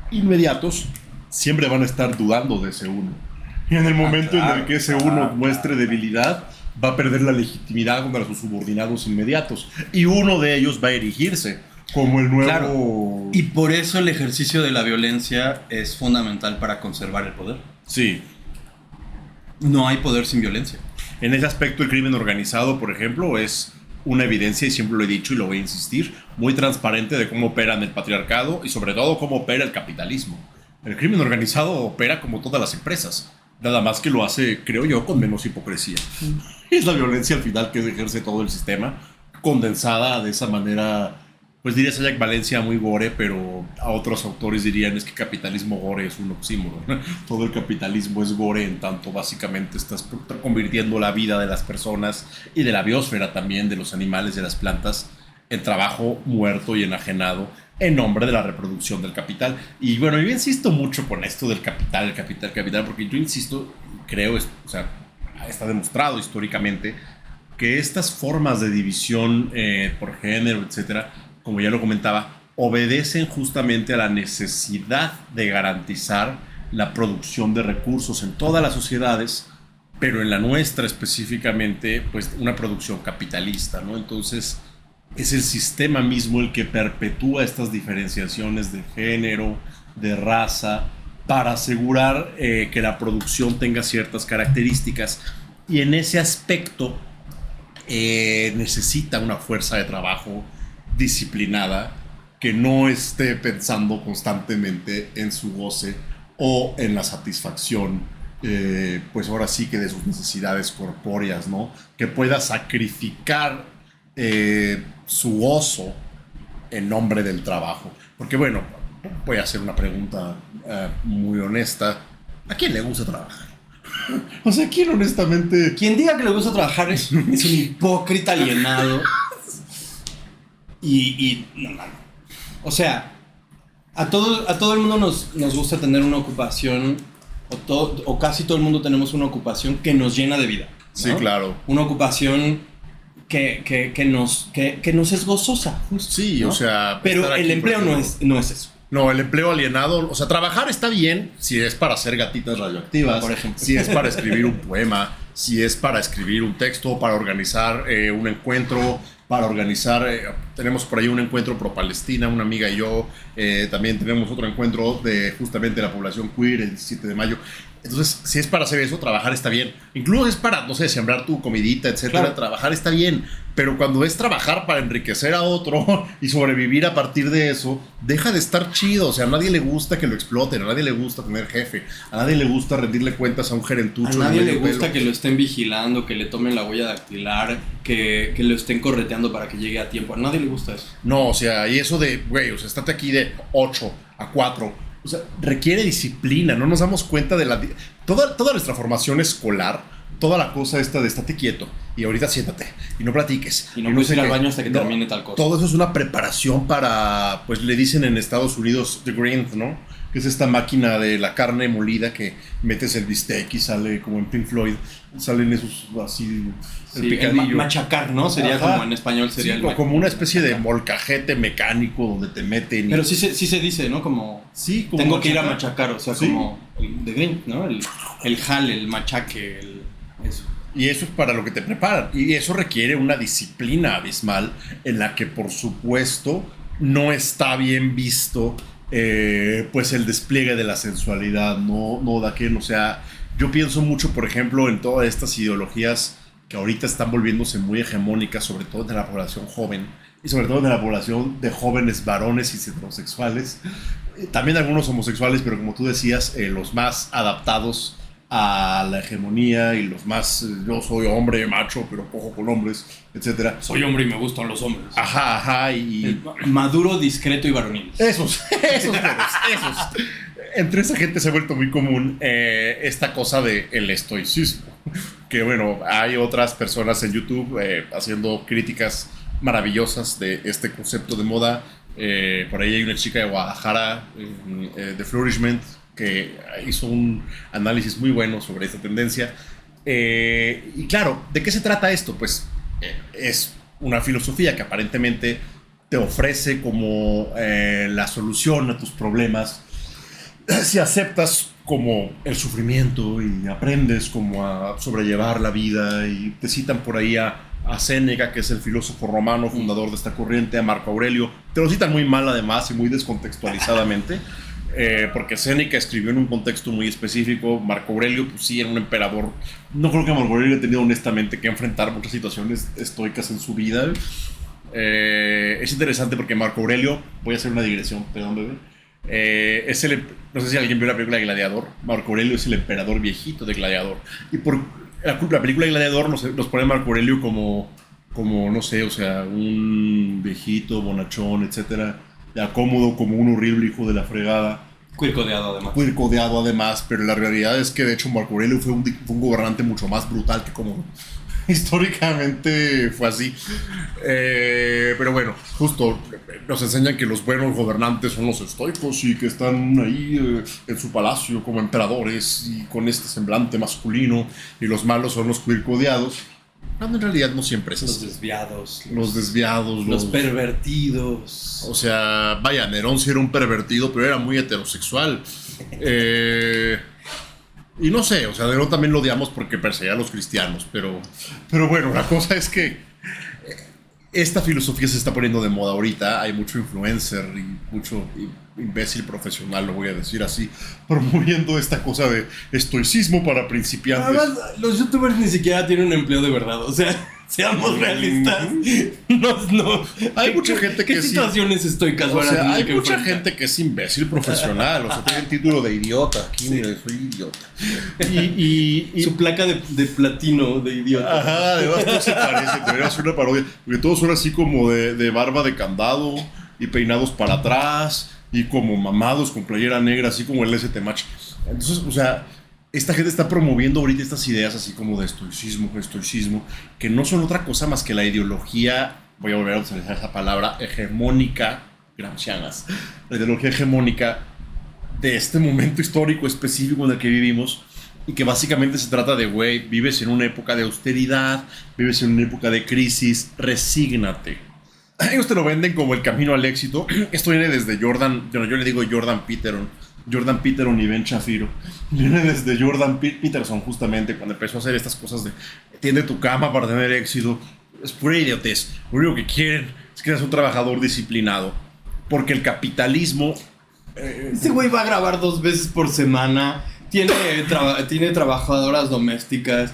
inmediatos, siempre van a estar dudando de ese 1. Y en el momento en el que ese 1 muestre debilidad, va a perder la legitimidad contra sus subordinados inmediatos. Y uno de ellos va a erigirse como el nuevo... Claro. Y por eso el ejercicio de la violencia es fundamental para conservar el poder. Sí. No hay poder sin violencia. En ese aspecto, el crimen organizado, por ejemplo, es una evidencia, y siempre lo he dicho y lo voy a insistir, muy transparente de cómo operan el patriarcado y sobre todo cómo opera el capitalismo. El crimen organizado opera como todas las empresas. Nada más que lo hace, creo yo, con menos hipocresía. Es la violencia al final que ejerce todo el sistema, condensada de esa manera, pues diría Sayak Valencia, muy gore, pero a otros autores dirían es que capitalismo gore es un oxímoron. Todo el capitalismo es gore, en tanto básicamente estás convirtiendo la vida de las personas y de la biosfera también, de los animales, de las plantas, en trabajo muerto y enajenado en nombre de la reproducción del capital. Y bueno, yo insisto mucho con esto del capital, porque yo insisto, creo, o sea, está demostrado históricamente que estas formas de división por género, etcétera, como ya lo comentaba, obedecen justamente a la necesidad de garantizar la producción de recursos en todas las sociedades, pero en la nuestra específicamente, pues una producción capitalista, ¿no? Entonces, es el sistema mismo el que perpetúa estas diferenciaciones de género, de raza, para asegurar que la producción tenga ciertas características. Y en ese aspecto necesita una fuerza de trabajo disciplinada que no esté pensando constantemente en su goce o en la satisfacción, pues ahora sí que de sus necesidades corpóreas, ¿no? Que pueda sacrificar su gozo en nombre del trabajo. Porque bueno, voy a hacer una pregunta muy honesta. ¿A quién le gusta trabajar? O sea, ¿quién honestamente? Quien diga que le gusta trabajar es un hipócrita alienado. Y no. O sea, a todo el mundo nos gusta tener una ocupación, o casi todo el mundo tenemos una ocupación que nos llena de vida, ¿no? Sí, claro. Una ocupación que nos es gozosa. Sí, ¿no? O sea... Pero el empleo no es eso. No, el empleo alienado, o sea, trabajar está bien si es para hacer gatitas radioactivas, por ejemplo. si es para escribir un poema, si es para escribir un texto, para organizar un encuentro, para organizar, tenemos por ahí un encuentro pro-Palestina, una amiga y yo, también tenemos otro encuentro de justamente la población queer el 17 de mayo. Entonces, si es para hacer eso, trabajar está bien. Incluso es para, no sé, sembrar tu comidita, etcétera. Claro. Trabajar está bien. Pero cuando es trabajar para enriquecer a otro y sobrevivir a partir de eso, deja de estar chido. O sea, a nadie le gusta que lo exploten, a nadie le gusta tener jefe, a nadie le gusta rendirle cuentas a un gerentucho. A nadie le gusta que lo estén vigilando, que le tomen la huella dactilar, que lo estén correteando para que llegue a tiempo. A nadie le gusta eso. No, o sea, y eso de, güey, o sea, estate aquí de 8 a 4. O sea, requiere disciplina, no nos damos cuenta de la... Toda nuestra formación escolar, toda la cosa esta de estate quieto y ahorita siéntate y no platiques. Y no puedes ir al baño hasta que termine tal cosa. Todo eso es una preparación para, pues le dicen en Estados Unidos The Grind, ¿no? Que es esta máquina de la carne molida que metes el bistec y sale como en Pink Floyd, salen esos así, el picadillo. Machacar, ¿no? Sería como en español sería sí, como una especie de molcajete mecánico donde te meten. Pero sí se dice, ¿no? Como, sí, como tengo machacar. Que ir a machacar, o sea, ¿sí? Como el The Grind, ¿no? El jale, el machaque, eso. Y eso es para lo que te preparan. Y eso requiere una disciplina abismal en la que, por supuesto, no está bien visto pues el despliegue de la sensualidad, no da que, o sea, yo pienso mucho, por ejemplo, en todas estas ideologías que ahorita están volviéndose muy hegemónicas, sobre todo de la población joven y sobre todo de la población de jóvenes varones y heterosexuales, también algunos homosexuales, pero como tú decías, los más adaptados a la hegemonía y los más, yo soy hombre, macho, pero cojo con hombres, etcétera. Soy hombre y me gustan los hombres. Ajá, y... maduro, discreto y varonil. Esos. Entre esa gente se ha vuelto muy común esta cosa de el estoicismo. Que bueno, hay otras personas en YouTube haciendo críticas maravillosas de este concepto de moda. Por ahí hay una chica de Guadalajara, de Flourishment, que hizo un análisis muy bueno sobre esta tendencia. Y claro, ¿de qué se trata esto? Pues es una filosofía que aparentemente te ofrece como la solución a tus problemas si aceptas como el sufrimiento y aprendes como a sobrellevar la vida. Y te citan por ahí a Séneca, que es el filósofo romano fundador de esta corriente, a Marco Aurelio. Te lo citan muy mal además y muy descontextualizadamente. Porque Séneca escribió en un contexto muy específico. Marco Aurelio, pues sí, era un emperador. No creo que Marco Aurelio haya tenido honestamente que enfrentar muchas situaciones estoicas en su vida. Es interesante porque Marco Aurelio, voy a hacer una digresión, perdón, bebé. No sé si alguien vio la película de Gladiador. Marco Aurelio es el emperador viejito de Gladiador. Y por la película de Gladiador nos pone a Marco Aurelio como, no sé, o sea, un viejito, bonachón, etcétera, ya cómodo, como un horrible hijo de la fregada. Cuircodeado además, pero la realidad es que de hecho Marco Aurelio fue un gobernante mucho más brutal que cómodo. Históricamente fue así. Pero bueno, justo nos enseñan que los buenos gobernantes son los estoicos y que están ahí en su palacio como emperadores y con este semblante masculino, y los malos son los cuircodeados. Cuando en realidad no siempre es así. Los desviados. Los pervertidos. O sea, vaya, Nerón sí era un pervertido, pero era muy heterosexual. Y no sé, o sea, Nerón también lo odiamos porque perseguía a los cristianos, pero bueno, la cosa es que esta filosofía se está poniendo de moda ahorita. Hay mucho influencer y mucho imbécil profesional, lo voy a decir así, promoviendo esta cosa de estoicismo para principiantes. Además, los youtubers ni siquiera tienen un empleo de verdad, o sea, seamos realistas. No. Hay mucha gente que ¿Qué situaciones estoicas van a tener? Hay mucha gente que es imbécil profesional, o sea, tiene el título de idiota. Aquí, mire, soy idiota. Y su placa de platino de idiota. Ajá, además todo se parece, debería ser una parodia, porque todos son así como de barba de candado y peinados para atrás y como mamados con playera negra, así como el ST Match. Entonces, o sea, esta gente está promoviendo ahorita estas ideas así como de estoicismo, que no son otra cosa más que la ideología, voy a volver a utilizar esa palabra, hegemónica, gramscianas, la ideología hegemónica de este momento histórico específico en el que vivimos, y que básicamente se trata de, güey, vives en una época de austeridad, vives en una época de crisis, resígnate. Ellos te lo venden como el camino al éxito. Esto viene desde Jordan, yo le digo Jordan Peterson, Jordan Peterson y Ben Shapiro. Viene desde Jordan Peterson, justamente, cuando empezó a hacer estas cosas de tiende tu cama para tener éxito. Es pura idiotez. Lo único que quieren es que seas un trabajador disciplinado. Porque el capitalismo... Ese güey va a grabar 2 veces por semana. Tiene trabajadoras domésticas.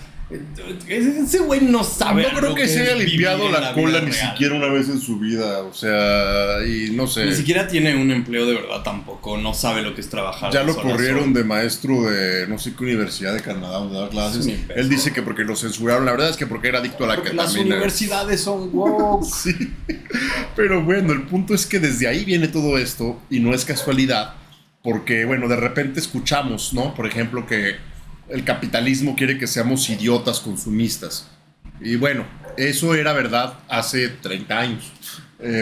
Ese güey no sabe. No creo que se haya limpiado la cola ni real. siquiera una vez en su vida. O sea, y no sé. Ni siquiera tiene un empleo de verdad tampoco. No sabe lo que es trabajar. Ya lo horas corrieron solo. de maestro de no sé qué universidad de Canadá donde daba clases. Sí, Él dice que porque lo censuraron. La verdad es que porque era adicto a la Porque ketamina. las universidades son woke. Sí. Pero bueno, el punto es que desde ahí viene todo esto y no es casualidad. Porque, bueno, de repente escuchamos, ¿no? Por ejemplo, que el capitalismo quiere que seamos idiotas consumistas. Y bueno, eso era verdad hace 30 años.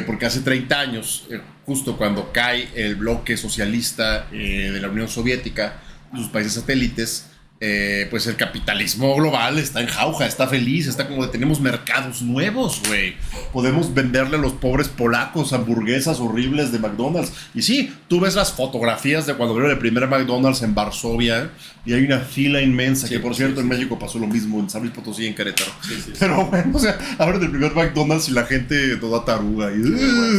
Porque hace 30 años, justo cuando cae el bloque socialista de la Unión Soviética, sus países satélites, pues el capitalismo global está en jauja, está feliz, está como de tenemos mercados nuevos, güey. Podemos venderle a los pobres polacos hamburguesas horribles de McDonald's. Y sí, tú ves las fotografías de cuando abrieron el primer McDonald's en Varsovia y hay una fila inmensa, Sí, que por cierto en México pasó lo mismo, en San Luis Potosí y en Querétaro. Sí. Pero bueno, o sea, abren el primer McDonald's y la gente toda taruga y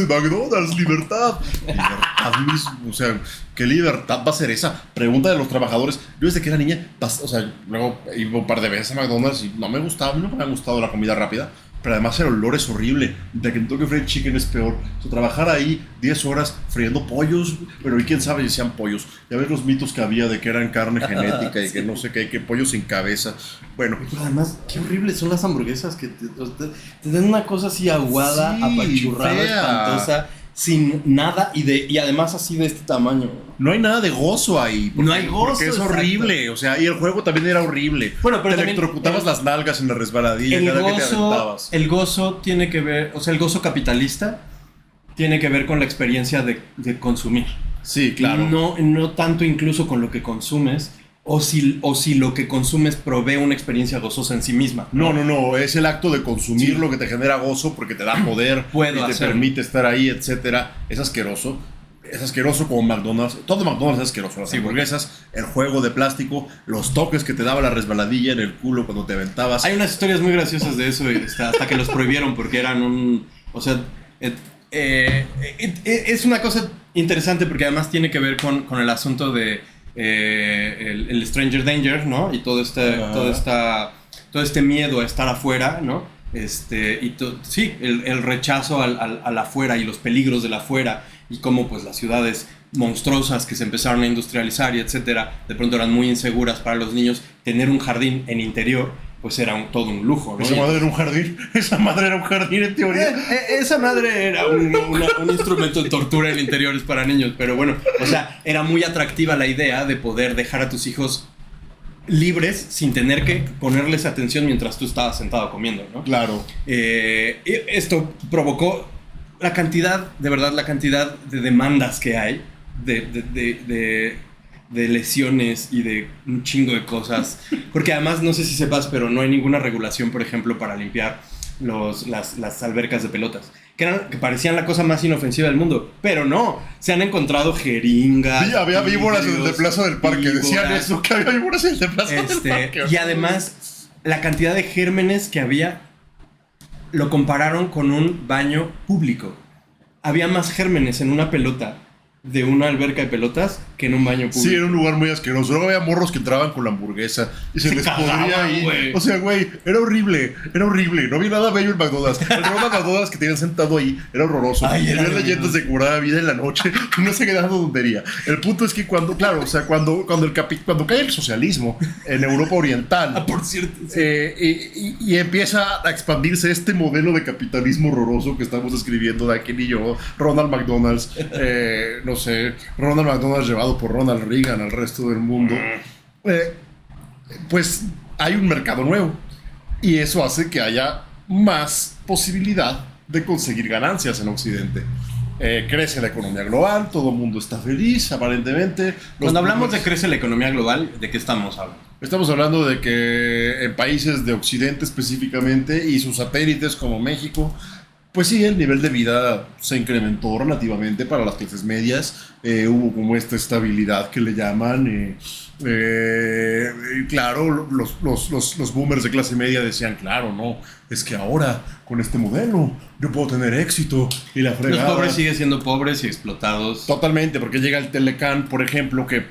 McDonald's, libertad. Libertad mismo, o sea, ¿qué libertad va a ser esa? Pregunta de los trabajadores. Yo desde que era niña, o sea, luego iba un par de veces a McDonald's y no me gustaba, no me ha gustado la comida rápida. Pero además el olor es horrible. De Kentucky Fried Chicken es peor. O sea, trabajar ahí 10 horas friendo pollos, pero y quién sabe si sean pollos. Ya ves los mitos que había de que eran carne genética y que no sé qué, que pollos sin cabeza. Bueno. Pero además, qué horribles son las hamburguesas que te dan una cosa así aguada, Sí, apachurrada, fea. espantosa, sin nada y además así de este tamaño. No hay nada de gozo ahí. Porque, No hay gozo, porque es exacto. horrible. O sea, y el juego también era horrible. Bueno, pero te también electrocutabas las nalgas en la resbaladilla cada que te aventabas. El gozo tiene que ver, o sea, el gozo capitalista tiene que ver con la experiencia de consumir. Sí, claro. No tanto incluso con lo que consumes, o si lo que consumes provee una experiencia gozosa en sí misma. No, es el acto de consumir Sí. lo que te genera gozo porque te da poder Puedo y te hacerlo. permite estar ahí, etcétera. Es asqueroso. Es asqueroso como McDonald's. Todo McDonald's es asqueroso. Las Sí, hamburguesas, el juego de plástico, los toques que te daba la resbaladilla en el culo cuando te aventabas. Hay unas historias muy graciosas de eso hasta que los prohibieron porque eran un... O sea, es una cosa interesante porque además tiene que ver con el asunto de el Stranger Danger, ¿no? Y todo este miedo a estar afuera, ¿no? Sí, el rechazo al afuera y los peligros del afuera y cómo pues las ciudades monstruosas que se empezaron a industrializar y etcétera, de pronto eran muy inseguras para los niños. Tener un jardín en interior pues era todo un lujo, ¿no? Esa madre era un jardín. Esa madre era un jardín en teoría. Esa madre era un instrumento de tortura en interiores para niños, pero bueno, o sea, era muy atractiva la idea de poder dejar a tus hijos libres sin tener que ponerles atención mientras tú estabas sentado comiendo, ¿no? Claro. Esto provocó la cantidad de demandas que hay de lesiones y de un chingo de cosas. Porque además, no sé si sepas, pero no hay ninguna regulación, por ejemplo, para limpiar las albercas de pelotas. Que parecían la cosa más inofensiva del mundo. Pero no, se han encontrado jeringas. Sí, había víboras en el de Plaza del Parque. víboras. Decían eso, que había víboras en el de Plaza del Parque. Y además, la cantidad de gérmenes que había lo compararon con un baño público. Había más gérmenes en una pelota de una alberca de pelotas que en un baño público. Sí, era un lugar muy asqueroso. Luego había morros que entraban con la hamburguesa y se les cagaban, podría ahí. güey. O sea, güey, era horrible. No había nada bello en McDonald's. El Ronald McDonald's que tenían sentado ahí era horroroso. Ay, era Había horrible. leyendas de curada vida en la noche. No sé qué dando tontería. El punto es que cuando cae el socialismo en Europa Oriental. Por cierto. Sí. Y empieza a expandirse este modelo de capitalismo horroroso que estamos escribiendo Dakin y yo, Ronald McDonald's, no sé, Ronald McDonald's llevado por Ronald Reagan al resto del mundo, pues hay un mercado nuevo y eso hace que haya más posibilidad de conseguir ganancias en Occidente. Crece la economía global, todo el mundo está feliz, aparentemente. Cuando hablamos de crece la economía global, ¿de qué estamos hablando? Estamos hablando de que en países de Occidente específicamente y sus satélites como México, Pues sí, el nivel de vida se incrementó relativamente para las clases medias. Hubo como esta estabilidad que le llaman. Y claro, los boomers de clase media decían, claro, no, es que ahora con este modelo yo puedo tener éxito y la fregada. Los pobres siguen siendo pobres y explotados. Totalmente, porque llega el Telecán, por ejemplo, que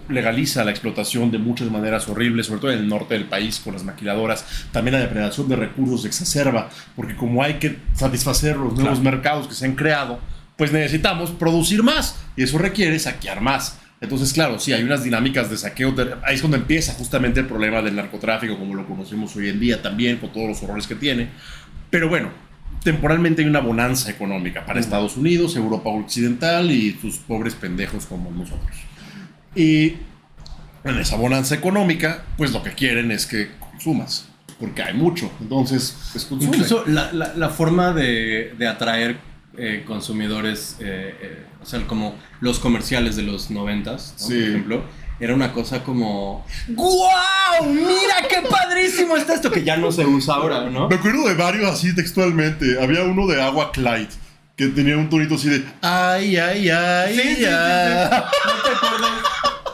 legaliza la explotación de muchas maneras horribles, sobre todo en el norte del país con las maquiladoras. También la depredación de recursos se exacerba, porque como hay que satisfacer los nuevos mercados que se han creado, pues necesitamos producir más y eso requiere saquear más. Entonces, claro, sí, hay unas dinámicas de saqueo. Ahí es cuando empieza justamente el problema del narcotráfico, como lo conocemos hoy en día también, con todos los horrores que tiene. Pero bueno, temporalmente hay una bonanza económica para Estados Unidos, Europa Occidental y sus pobres pendejos como nosotros. Y en esa bonanza económica, pues lo que quieren es que consumas, porque hay mucho. Entonces, pues consume. Incluso la forma de atraer consumidores, o sea, como los comerciales de los 90s, ¿no? Sí. Por ejemplo, era una cosa como ¡guau! ¡Mira qué padrísimo está esto! Que ya no se usa ahora, ¿no? Me acuerdo de varios así textualmente. Había uno de Agua Clyde que tenía un tonito así de ay, ay, ay, Sí, sí, ay. ¿No te acuerdas?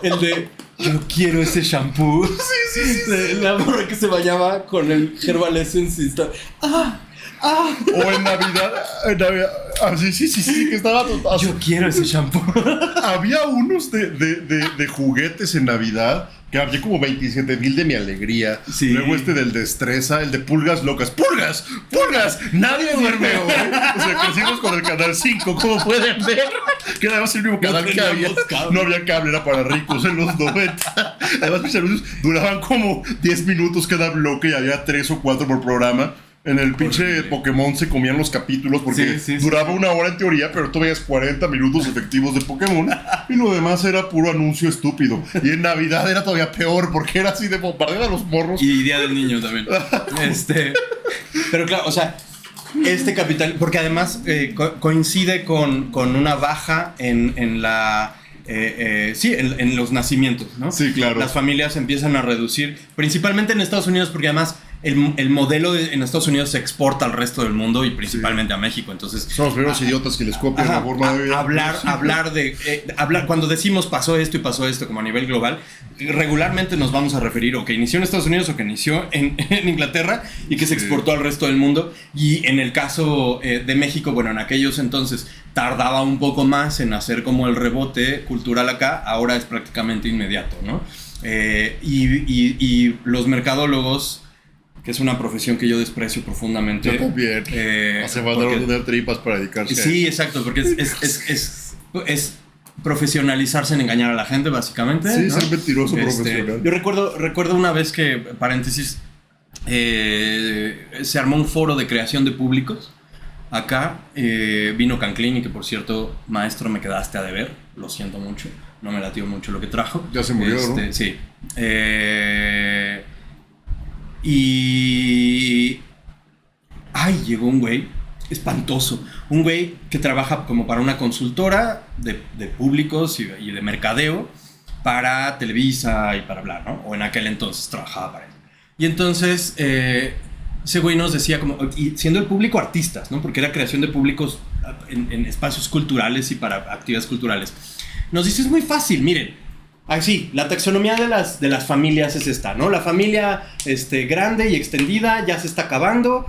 El de yo quiero ese shampoo. Sí. La morra que se bañaba con el Herbal Essence y está O en Navidad, sí, que estaba así. yo quiero ese shampoo. Había unos de juguetes en Navidad que había como 27,000 de mi alegría. Sí. Luego del destreza, el de pulgas locas. ¡Pulgas! ¡Pulgas! Nadie duerme hoy. O sea, crecimos con el canal 5, como pueden ver. Que era el único canal que había. No había cable, era para ricos en los 90. Además, mis anuncios duraban como 10 minutos cada bloque y había 3 o 4 por programa. En el pinche Pokémon se comían los capítulos porque duraba 1 hora en teoría, pero tú veías 40 minutos efectivos de Pokémon y lo demás era puro anuncio estúpido. Y en Navidad era todavía peor porque era así de bombardear a los morros. Y Día del Niño también. Pero claro, o sea, este capital, porque además coincide con una baja en la... en los nacimientos, ¿no? Sí, claro. Las familias empiezan a reducir, principalmente en Estados Unidos, porque además el modelo en Estados Unidos se exporta al resto del mundo y principalmente a México. Entonces, son los primeros idiotas que les copian la forma de vida. Hablar, cuando decimos pasó esto y pasó esto como a nivel global, regularmente nos vamos a referir o que inició en Estados Unidos o que inició en Inglaterra y que se exportó al resto del mundo. Y en el caso de México, bueno, en aquellos entonces tardaba un poco más en hacer como el rebote cultural acá, ahora es prácticamente inmediato, ¿no? Y los mercadólogos, que es una profesión que yo desprecio profundamente. Yo también. Hace falta tener tripas para dedicarse a sí, eso. exacto, porque es profesionalizarse en engañar a la gente, básicamente. Sí, ¿no? ser mentiroso profesional. Yo recuerdo una vez que, paréntesis, se armó un foro de creación de públicos. Acá vino Canclini, que por cierto, maestro, me quedaste a deber. Lo siento mucho, no me latió mucho lo que trajo. Ya se murió, ¿no? Sí. Y... ay, llegó un güey espantoso. Un güey que trabaja como para una consultora de públicos y de mercadeo para Televisa y para bla, ¿no? O en aquel entonces trabajaba para él. Y entonces ese güey nos decía como... y siendo el público artistas, ¿no? Porque era creación de públicos en espacios culturales y para actividades culturales. Nos dice, es muy fácil, miren. Así, la taxonomía de las familias es esta, ¿no? La familia grande y extendida ya se está acabando.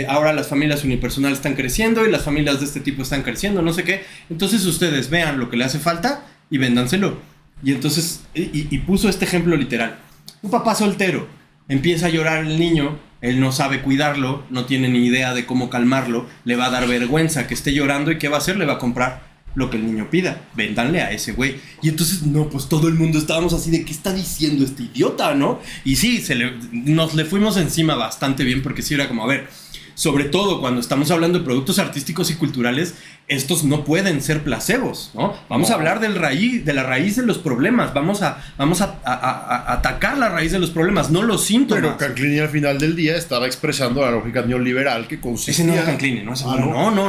Ahora las familias unipersonales están creciendo y las familias de este tipo están creciendo, no sé qué. Entonces ustedes vean lo que le hace falta y véndanselo. Y entonces, y puso este ejemplo literal. Un papá soltero, empieza a llorar el niño, él no sabe cuidarlo, no tiene ni idea de cómo calmarlo, le va a dar vergüenza que esté llorando y ¿qué va a hacer? Le va a comprar lo que el niño pida, véndanle a ese güey. Y entonces, no, pues todo el mundo estábamos así de ¿qué está diciendo este idiota, no? Y sí, nos le fuimos encima bastante bien porque sí era como, a ver, sobre todo cuando estamos hablando de productos artísticos y culturales, estos no pueden ser placebos, ¿no? Vamos a hablar de la raíz de los problemas, vamos a atacar la raíz de los problemas, no los síntomas. Pero Canclini al final del día estaba expresando la lógica neoliberal que consistía... Ese no era Canclini, ¿no?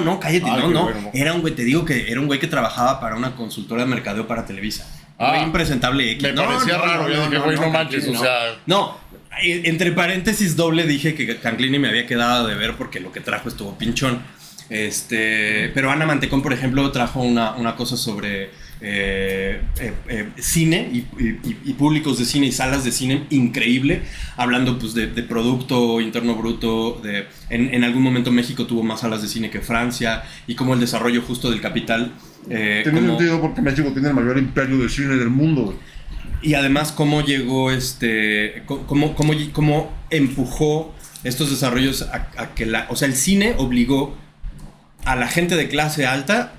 No, cállate, no. Bueno. Era un güey, te digo que era un güey que trabajaba para una consultora de mercadeo para Televisa. Güey impresentable X. Me parecía raro, yo dije, güey, no manches, Canclini, o sea... No, entre paréntesis doble dije que Canclini me había quedado de ver porque lo que trajo estuvo pinchón. Pero Ana Mantecón, por ejemplo, trajo una cosa sobre cine y públicos de cine y salas de cine increíble, hablando pues de Producto Interno Bruto, en algún momento México tuvo más salas de cine que Francia, y como el desarrollo justo del capital. Tiene sentido porque México tiene el mayor imperio de cine del mundo. Y además cómo llegó, cómo empujó estos desarrollos a que o sea, el cine obligó a la gente de clase alta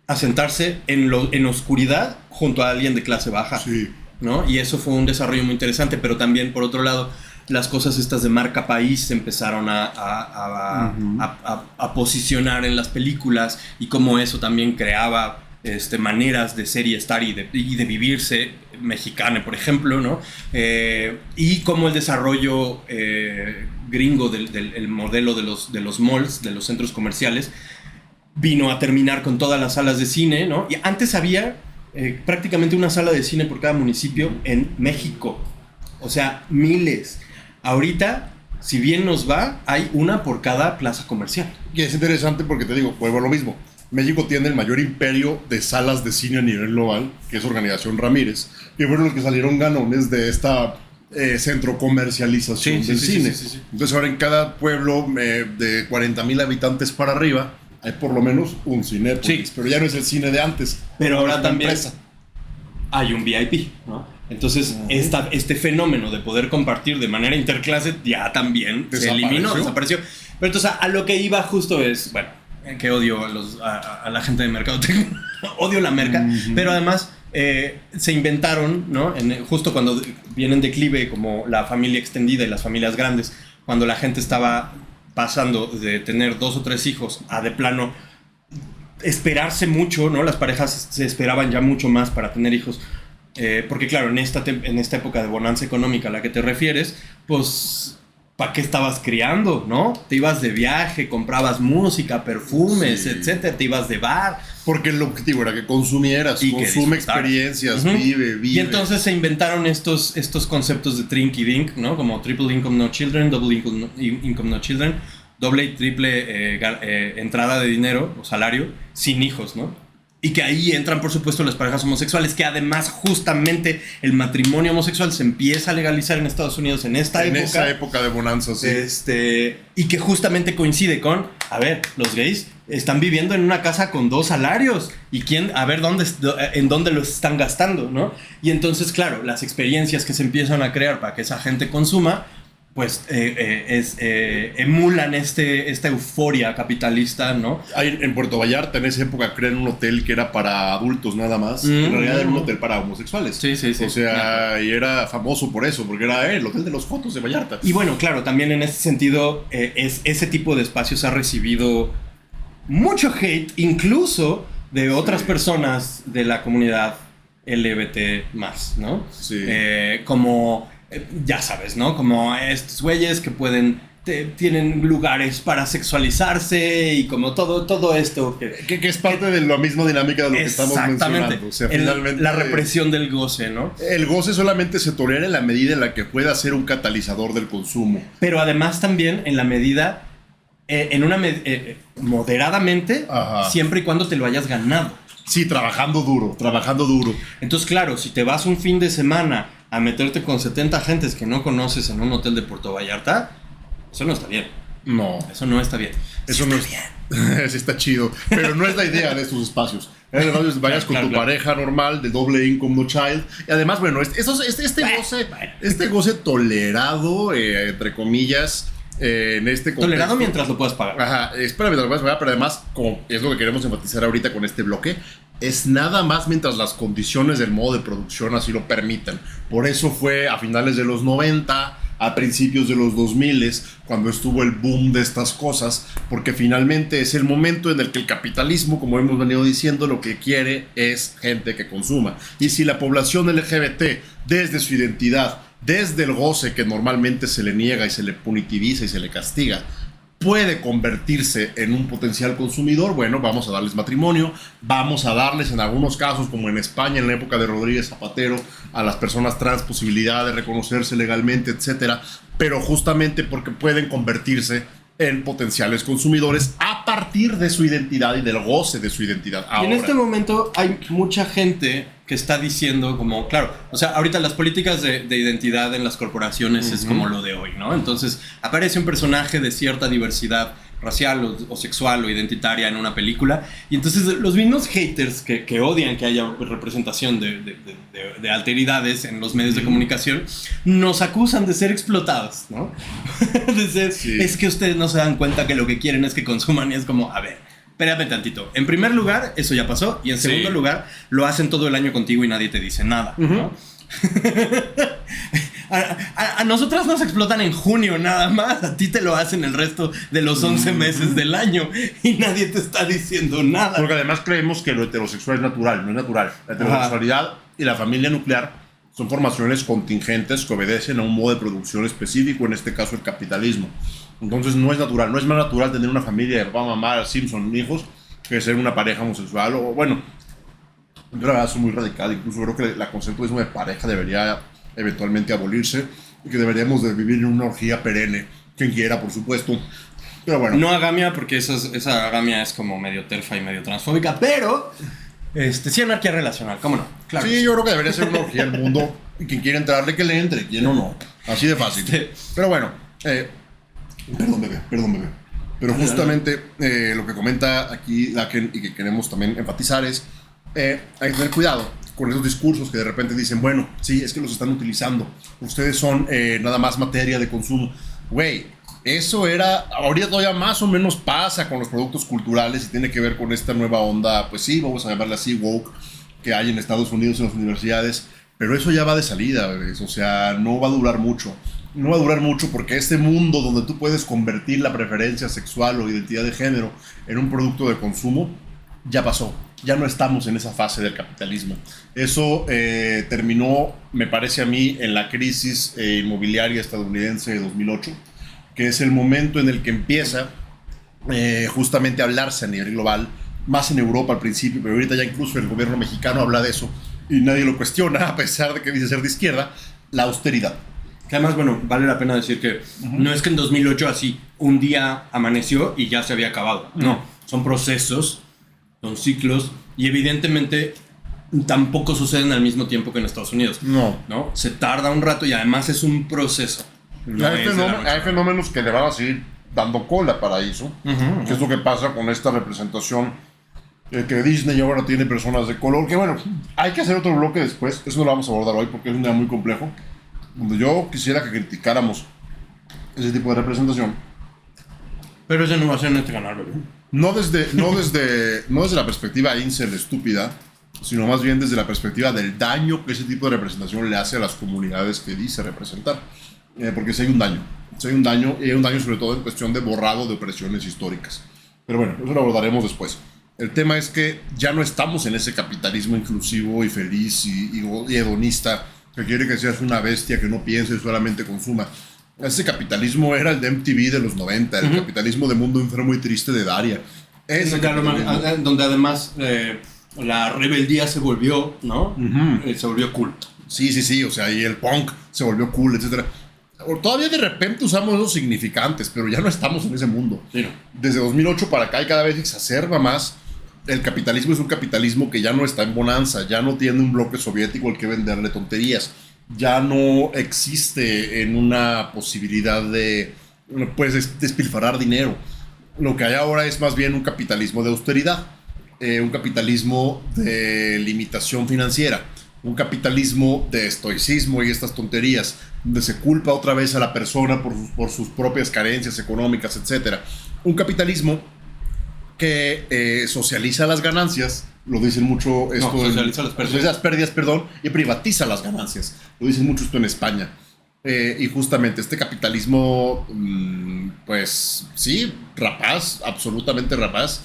a sentarse en oscuridad junto a alguien de clase baja, sí, ¿no? Y eso fue un desarrollo muy interesante, pero también, por otro lado, las cosas estas de marca país se empezaron a posicionar en las películas, y cómo eso también creaba maneras de ser y estar y de vivirse mexicana, por ejemplo, ¿no? Y cómo el desarrollo gringo del modelo de los malls, de los centros comerciales, vino a terminar con todas las salas de cine, ¿no? Y antes había prácticamente una sala de cine por cada municipio en México. O sea, miles. Ahorita, si bien nos va, hay una por cada plaza comercial. Y es interesante porque te digo, vuelvo a lo mismo. México tiene el mayor imperio de salas de cine a nivel global, que es Organización Ramírez, que fueron los que salieron ganones de esta centro comercialización del cine. Sí. Entonces ahora en cada pueblo de 40,000 habitantes para arriba hay por lo menos un Cinépolis, pero ya no es el cine de antes. Pero ahora también hay un VIP, ¿no? Entonces este fenómeno de poder compartir de manera interclase ya también se eliminó, desapareció. Pero entonces a lo que iba justo es, bueno, que odio a la gente de mercadotecnia, odio la merca, pero además se inventaron, ¿no? Justo cuando vienen de declive como la familia extendida y las familias grandes, cuando la gente estaba pasando de tener 2 o 3 hijos a de plano esperarse mucho, ¿no? Las parejas se esperaban ya mucho más para tener hijos, porque claro, en esta época de bonanza económica a la que te refieres, pues ¿para qué estabas criando, no? Te ibas de viaje, comprabas música, perfumes, etcétera, te ibas de bar. Porque el objetivo era que consumieras, consume experiencias, vive. Y entonces se inventaron estos conceptos de Trink y Dink, ¿no? Como Triple Income No Children, Double Income No Children, doble y triple entrada de dinero o salario sin hijos, ¿no? Y que ahí entran, por supuesto, las parejas homosexuales, que además justamente el matrimonio homosexual se empieza a legalizar en Estados Unidos en esa época de bonanza, sí. Y que justamente coincide con, a ver, los gays están viviendo en una casa con 2 salarios, y a ver en dónde los están gastando, ¿no? Y entonces, claro, las experiencias que se empiezan a crear para que esa gente consuma, pues emulan esta euforia capitalista, ¿no? En Puerto Vallarta, en esa época, crean un hotel que era para adultos nada más. En realidad era un hotel para homosexuales. Sí. O sea, y era famoso por eso, porque era el hotel de los fotos de Vallarta. Y bueno, claro, también en ese sentido, ese tipo de espacios ha recibido mucho hate, incluso de otras personas de la comunidad LGBT+, ¿no? Sí. Como... ya sabes, ¿no? Como estos güeyes que tienen lugares para sexualizarse, y como todo esto que es parte de la misma dinámica de lo que estamos mencionando. O sea, finalmente, la represión del goce, ¿no? El goce solamente se tolera en la medida en la que pueda ser un catalizador del consumo. Pero además también en la medida, moderadamente, siempre y cuando te lo hayas ganado. Sí, trabajando duro. Entonces, claro, si te vas un fin de semana a meterte con 70 gentes que no conoces en un hotel de Puerto Vallarta, eso no está bien. No. Eso no está bien. Eso no está bien. Sí está chido. Pero no es la idea de estos espacios. Vayas con tu pareja normal, de doble income no child. Y además, bueno, este goce tolerado, entre comillas, en este contexto. Tolerado mientras lo puedas pagar. Ajá, espera mientras lo puedas pagar, pero además, como es lo que queremos enfatizar ahorita con este bloque, es nada más mientras las condiciones del modo de producción así lo permitan. Por eso fue a finales de los 90, a principios de los 2000, cuando estuvo el boom de estas cosas, porque finalmente es el momento en el que el capitalismo, como hemos venido diciendo, lo que quiere es gente que consuma. Y si la población LGBT, desde su identidad, desde el goce que normalmente se le niega y se le punitiviza y se le castiga, puede convertirse en un potencial consumidor, bueno, vamos a darles matrimonio, vamos a darles en algunos casos, como en España en la época de Rodríguez Zapatero, a las personas trans posibilidad de reconocerse legalmente, etcétera, pero justamente porque pueden convertirse en potenciales consumidores a partir de su identidad y del goce de su identidad. Y en este momento hay mucha gente que está diciendo como, claro, o sea, ahorita las políticas de identidad en las corporaciones es como lo de hoy, ¿no? Entonces aparece un personaje de cierta diversidad racial o sexual o identitaria en una película, y entonces los mismos haters que odian que haya representación de alteridades en los medios de comunicación nos acusan de ser explotados, ¿no? De ser, es que ustedes no se dan cuenta que lo que quieren es que consuman, y es como, a ver, espérame tantito. En primer lugar, eso ya pasó, y en segundo lugar, lo hacen todo el año contigo y nadie te dice nada, ¿no? A nosotras nos explotan en junio nada más, a ti te lo hacen el resto de los 11 meses del año y nadie te está diciendo nada. Porque además creemos que lo heterosexual es natural, no es natural. La heterosexualidad y la familia nuclear son formaciones contingentes que obedecen a un modo de producción específico, en este caso el capitalismo. Entonces no es natural, no es más natural tener una familia de papá, mamá, Simpson, hijos, que ser una pareja homosexual. O bueno, yo la verdad soy muy radical, incluso creo que la concepto de pareja debería eventualmente abolirse y que deberíamos de vivir en una orgía perenne, quien quiera, por supuesto. Pero bueno. No agamia, porque esa agamia es como medio terfa y medio transfóbica, pero sí anarquía relacional, ¿cómo no? Claro. Sí, yo creo que debería ser una orgía el mundo, y quien quiera entrarle que le entre, quien no. Así de fácil. Pero bueno, perdón bebé. Pero justamente lo que comenta aquí Laken y que queremos también enfatizar es hay que tener cuidado con esos discursos que de repente dicen, bueno, sí, es que los están utilizando, ustedes son nada más materia de consumo. Güey, eso era, ahorita todavía más o menos pasa con los productos culturales y tiene que ver con esta nueva onda, pues sí, vamos a llamarla así, woke, que hay en Estados Unidos en las universidades, pero eso ya va de salida, bebés. O sea, no va a durar mucho. No va a durar mucho porque este mundo donde tú puedes convertir la preferencia sexual o identidad de género en un producto de consumo, ya pasó. Ya no estamos en esa fase del capitalismo. Eso terminó, me parece a mí, en la crisis inmobiliaria estadounidense de 2008, que es el momento en el que empieza justamente a hablarse a nivel global, más en Europa al principio, pero ahorita ya incluso el gobierno mexicano habla de eso y nadie lo cuestiona, a pesar de que dice ser de izquierda, la austeridad. Que además, bueno, vale la pena decir que no es que en 2008 así, un día amaneció y ya se había acabado. No, son procesos, son ciclos, y evidentemente tampoco suceden al mismo tiempo que en Estados Unidos. No. Se tarda un rato y además es un proceso. No hay fenómenos que le van a seguir dando cola para eso, que es lo que pasa con esta representación que Disney ahora tiene personas de color, que bueno, hay que hacer otro bloque después, eso no lo vamos a abordar hoy porque es un tema muy complejo, donde yo quisiera que criticáramos ese tipo de representación. Pero ese no va a ser en este canal, bebé. No desde la perspectiva incel estúpida, sino más bien desde la perspectiva del daño que ese tipo de representación le hace a las comunidades que dice representar. Porque si hay un daño, y hay un daño sobre todo en cuestión de borrado de opresiones históricas. Pero bueno, eso lo abordaremos después. El tema es que ya no estamos en ese capitalismo inclusivo y feliz y hedonista que quiere que seas una bestia que no piense y solamente consuma. Ese capitalismo era el de MTV de los 90, el capitalismo de Mundo Enfermo y Triste de Daria. Donde además la rebeldía se volvió, ¿no? Se volvió cool. Sí, o sea, y el punk se volvió cool, etc. Todavía de repente usamos esos significantes, pero ya no estamos en ese mundo. Sí, no. Desde 2008 para acá y cada vez se exacerba más. El capitalismo es un capitalismo que ya no está en bonanza, ya no tiene un bloque soviético al que venderle tonterías. Ya no existe en una posibilidad de despilfarrar dinero. Lo que hay ahora es más bien un capitalismo de austeridad, un capitalismo de limitación financiera, un capitalismo de estoicismo y estas tonterías, donde se culpa otra vez a la persona por sus propias carencias económicas, etc. Un capitalismo que socializa las ganancias, lo dicen mucho esto, socializa las pérdidas, y privatiza las ganancias, lo dicen mucho esto en España. Y justamente este capitalismo, pues sí, rapaz, absolutamente rapaz,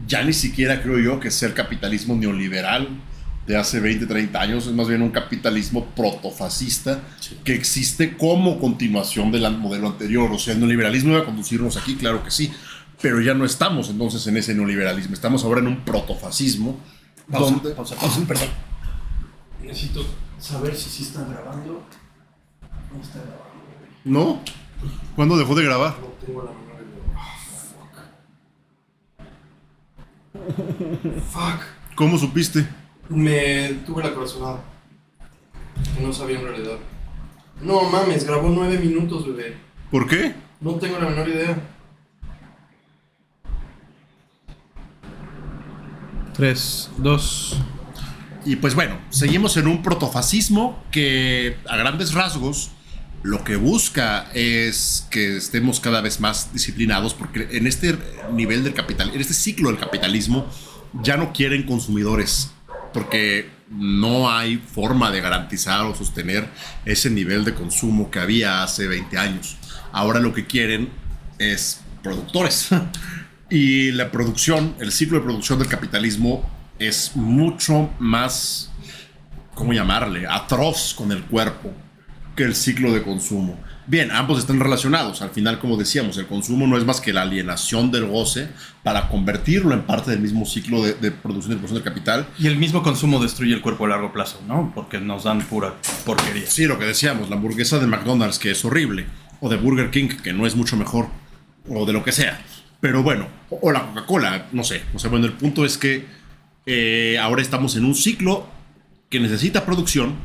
ya ni siquiera creo yo que sea el capitalismo neoliberal de hace 20, 30 años, es más bien un capitalismo protofascista que existe como continuación del modelo anterior. O sea, el neoliberalismo iba a conducirnos aquí, claro que sí, pero ya no estamos entonces en ese neoliberalismo, estamos ahora en un protofascismo. Pausa, perdón. Necesito saber si sí está grabando. No está grabando. ¿No? ¿Cuándo dejó de grabar? No tengo la mano de... Fuck. ¿Cómo supiste? Me tuve la corazonada. No sabía en realidad. No mames, grabó 9 minutos, bebé. ¿Por qué? No tengo la menor idea. 3, 2. Y pues bueno, seguimos en un protofascismo que a grandes rasgos lo que busca es que estemos cada vez más disciplinados, porque en este nivel del capital, en este ciclo del capitalismo, ya no quieren consumidores, porque no hay forma de garantizar o sostener ese nivel de consumo que había hace 20 años. Ahora lo que quieren es productores. Y la producción, el ciclo de producción del capitalismo es mucho más, ¿cómo llamarle?, atroz con el cuerpo que el ciclo de consumo. Bien, ambos están relacionados. Al final, como decíamos, el consumo no es más que la alienación del goce para convertirlo en parte del mismo ciclo de producción y producción del capital. Y el mismo consumo destruye el cuerpo a largo plazo, ¿no? Porque nos dan pura porquería. Sí, lo que decíamos, la hamburguesa de McDonald's, que es horrible, o de Burger King, que no es mucho mejor, o de lo que sea. Pero bueno, o la Coca-Cola, no sé. O sea, bueno, el punto es que ahora estamos en un ciclo que necesita producción,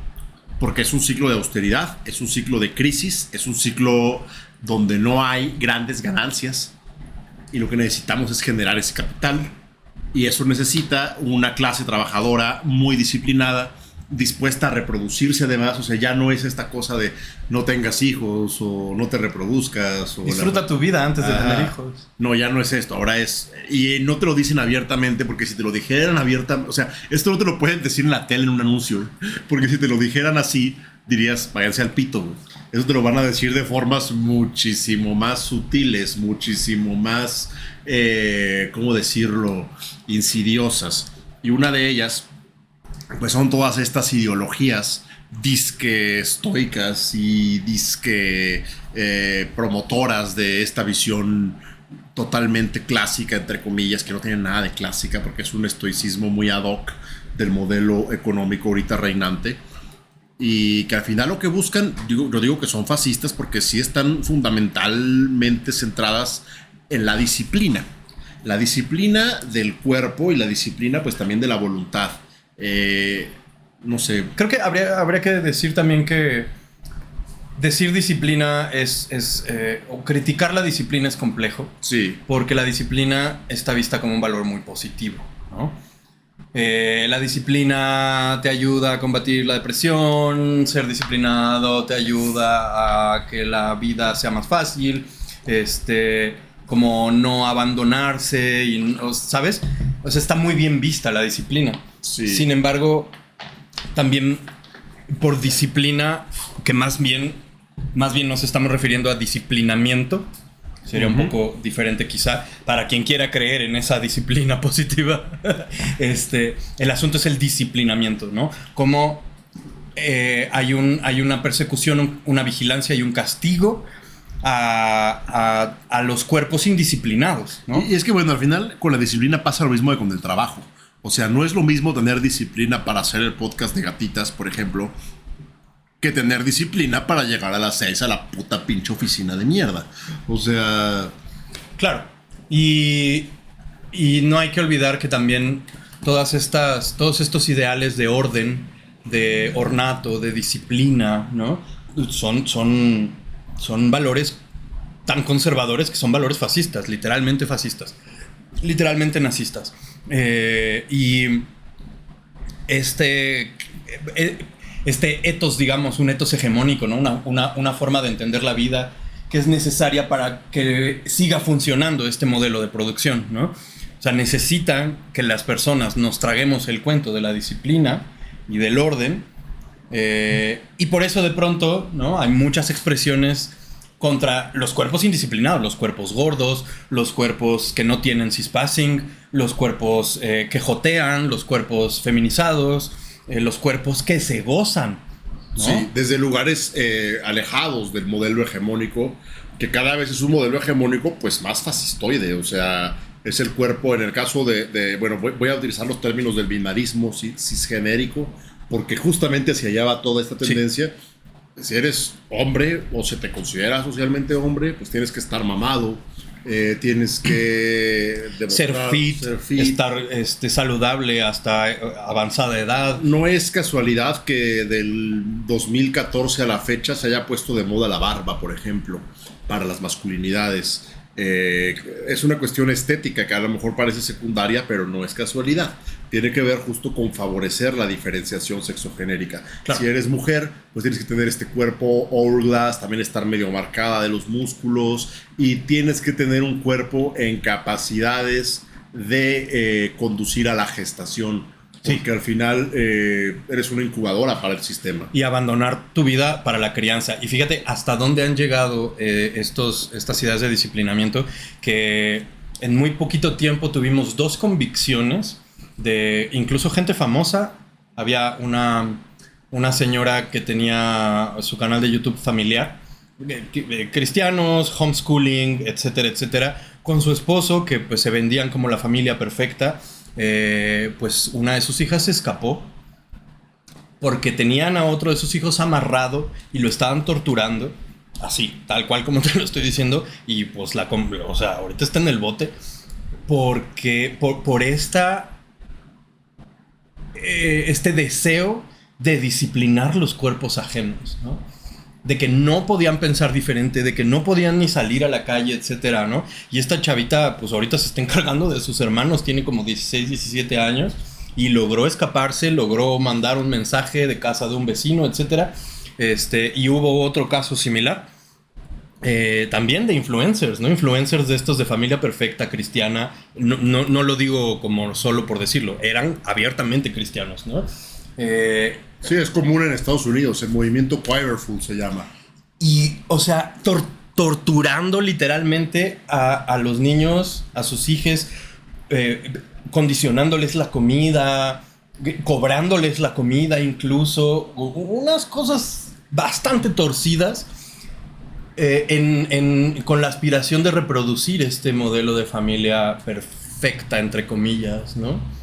porque es un ciclo de austeridad, es un ciclo de crisis, es un ciclo donde no hay grandes ganancias, y lo que necesitamos es generar ese capital, y eso necesita una clase trabajadora muy disciplinada, dispuesta a reproducirse además. O sea, ya no es esta cosa de no tengas hijos o no te reproduzcas o disfruta tu vida antes de tener hijos. No, ya no es esto, ahora es, y no te lo dicen abiertamente, porque si te lo dijeran abiertamente, o sea, esto no te lo pueden decir en la tele en un anuncio, porque si te lo dijeran así dirías váyanse al pito, güey. Eso te lo van a decir de formas muchísimo más sutiles, muchísimo más ¿cómo decirlo?, insidiosas. Y una de ellas pues son todas estas ideologías disque estoicas y disque promotoras de esta visión totalmente clásica, entre comillas, que no tiene nada de clásica porque es un estoicismo muy ad hoc del modelo económico ahorita reinante, y que al final lo que buscan, yo digo que son fascistas porque sí están fundamentalmente centradas en la disciplina del cuerpo y la disciplina pues también de la voluntad. No sé. Creo que habría que decir también que decir disciplina o criticar la disciplina es complejo. Sí. Porque la disciplina está vista como un valor muy positivo, ¿no? La disciplina te ayuda a combatir la depresión, ser disciplinado te ayuda a que la vida sea más fácil, como no abandonarse, y, ¿sabes? O sea, está muy bien vista la disciplina. Sí. Sin embargo, también por disciplina, que más bien nos estamos refiriendo a disciplinamiento, sería un poco diferente quizá para quien quiera creer en esa disciplina positiva. El asunto es el disciplinamiento, ¿no? Como hay una persecución, una vigilancia y un castigo a los cuerpos indisciplinados, ¿no? Y es que bueno, al final con la disciplina pasa lo mismo que con el trabajo. O sea, no es lo mismo tener disciplina para hacer el podcast de gatitas, por ejemplo, que tener disciplina para llegar a las 6 a la puta pinche oficina de mierda. O sea... Claro. Y no hay que olvidar que también todos estos ideales de orden, de ornato, de disciplina, ¿no? Son valores tan conservadores que son valores fascistas, literalmente nazistas. Y este etos, digamos, un etos hegemónico, ¿no? Una forma de entender la vida que es necesaria para que siga funcionando este modelo de producción, ¿no? O sea, necesitan que las personas nos traguemos el cuento de la disciplina y del orden, y por eso de pronto, ¿no?, hay muchas expresiones contra los cuerpos indisciplinados, los cuerpos gordos, los cuerpos que no tienen cispassing, los cuerpos que jotean, los cuerpos feminizados, los cuerpos que se gozan, ¿no? Sí, desde lugares alejados del modelo hegemónico, que cada vez es un modelo hegemónico pues más fascistoide. O sea, es el cuerpo, en el caso bueno, voy a utilizar los términos del binarismo cisgenérico, porque justamente hacia allá va toda esta tendencia. Sí. Si eres hombre o se te considera socialmente hombre, pues tienes que estar mamado, tienes que ser fit, estar saludable hasta avanzada edad. No es casualidad que del 2014 a la fecha se haya puesto de moda la barba, por ejemplo, para las masculinidades. Es una cuestión estética que a lo mejor parece secundaria, pero no es casualidad. Tiene que ver justo con favorecer la diferenciación sexogenérica. Claro. Si eres mujer, pues tienes que tener este cuerpo hourglass, también estar medio marcada de los músculos, y tienes que tener un cuerpo en capacidades de conducir a la gestación. Porque sí, al final eres una incubadora para el sistema. Y abandonar tu vida para la crianza. Y fíjate hasta dónde han llegado estas ideas de disciplinamiento, que en muy poquito tiempo tuvimos 2 convicciones de incluso gente famosa. Había una señora que tenía su canal de YouTube familiar, cristianos, homeschooling, etcétera, etcétera, con su esposo, que pues se vendían como la familia perfecta. Pues una de sus hijas se escapó porque tenían a otro de sus hijos amarrado y lo estaban torturando, así, tal cual como te lo estoy diciendo, y pues ahorita está en el bote porque por este deseo de disciplinar los cuerpos ajenos, ¿no? De que no podían pensar diferente, de que no podían ni salir a la calle, etcétera, ¿no? Y esta chavita, pues ahorita se está encargando de sus hermanos, tiene como 16, 17 años, y logró escaparse, logró mandar un mensaje de casa de un vecino, etcétera. Y hubo otro caso similar, también de influencers, ¿no? Influencers de estos de familia perfecta, cristiana, no lo digo como solo por decirlo, eran abiertamente cristianos, ¿no? Sí, es común en Estados Unidos, el movimiento Choirful se llama. Y, o sea, torturando literalmente a los niños, a sus hijos, condicionándoles la comida, cobrándoles la comida incluso, unas cosas bastante torcidas con la aspiración de reproducir este modelo de familia perfecta, entre comillas, ¿no?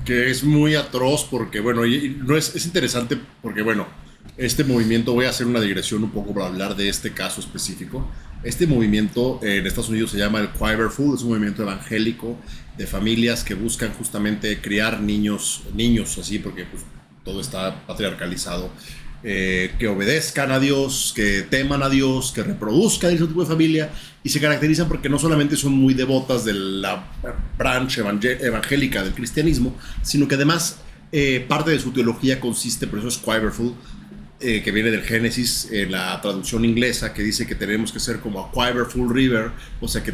Que es muy atroz porque, bueno, no es interesante porque, bueno, este movimiento, voy a hacer una digresión un poco para hablar de este caso específico. Este movimiento en Estados Unidos se llama el Choirful, es un movimiento evangélico de familias que buscan justamente criar niños así, porque pues, todo está patriarcalizado, que obedezcan a Dios, que teman a Dios, que reproduzcan ese tipo de familia, y se caracterizan porque no solamente son muy devotas de la branch evangélica del cristianismo, sino que además parte de su teología consiste, por eso es Choirful, que viene del Génesis, la traducción inglesa, que dice que tenemos que ser como a Choirful River, o sea que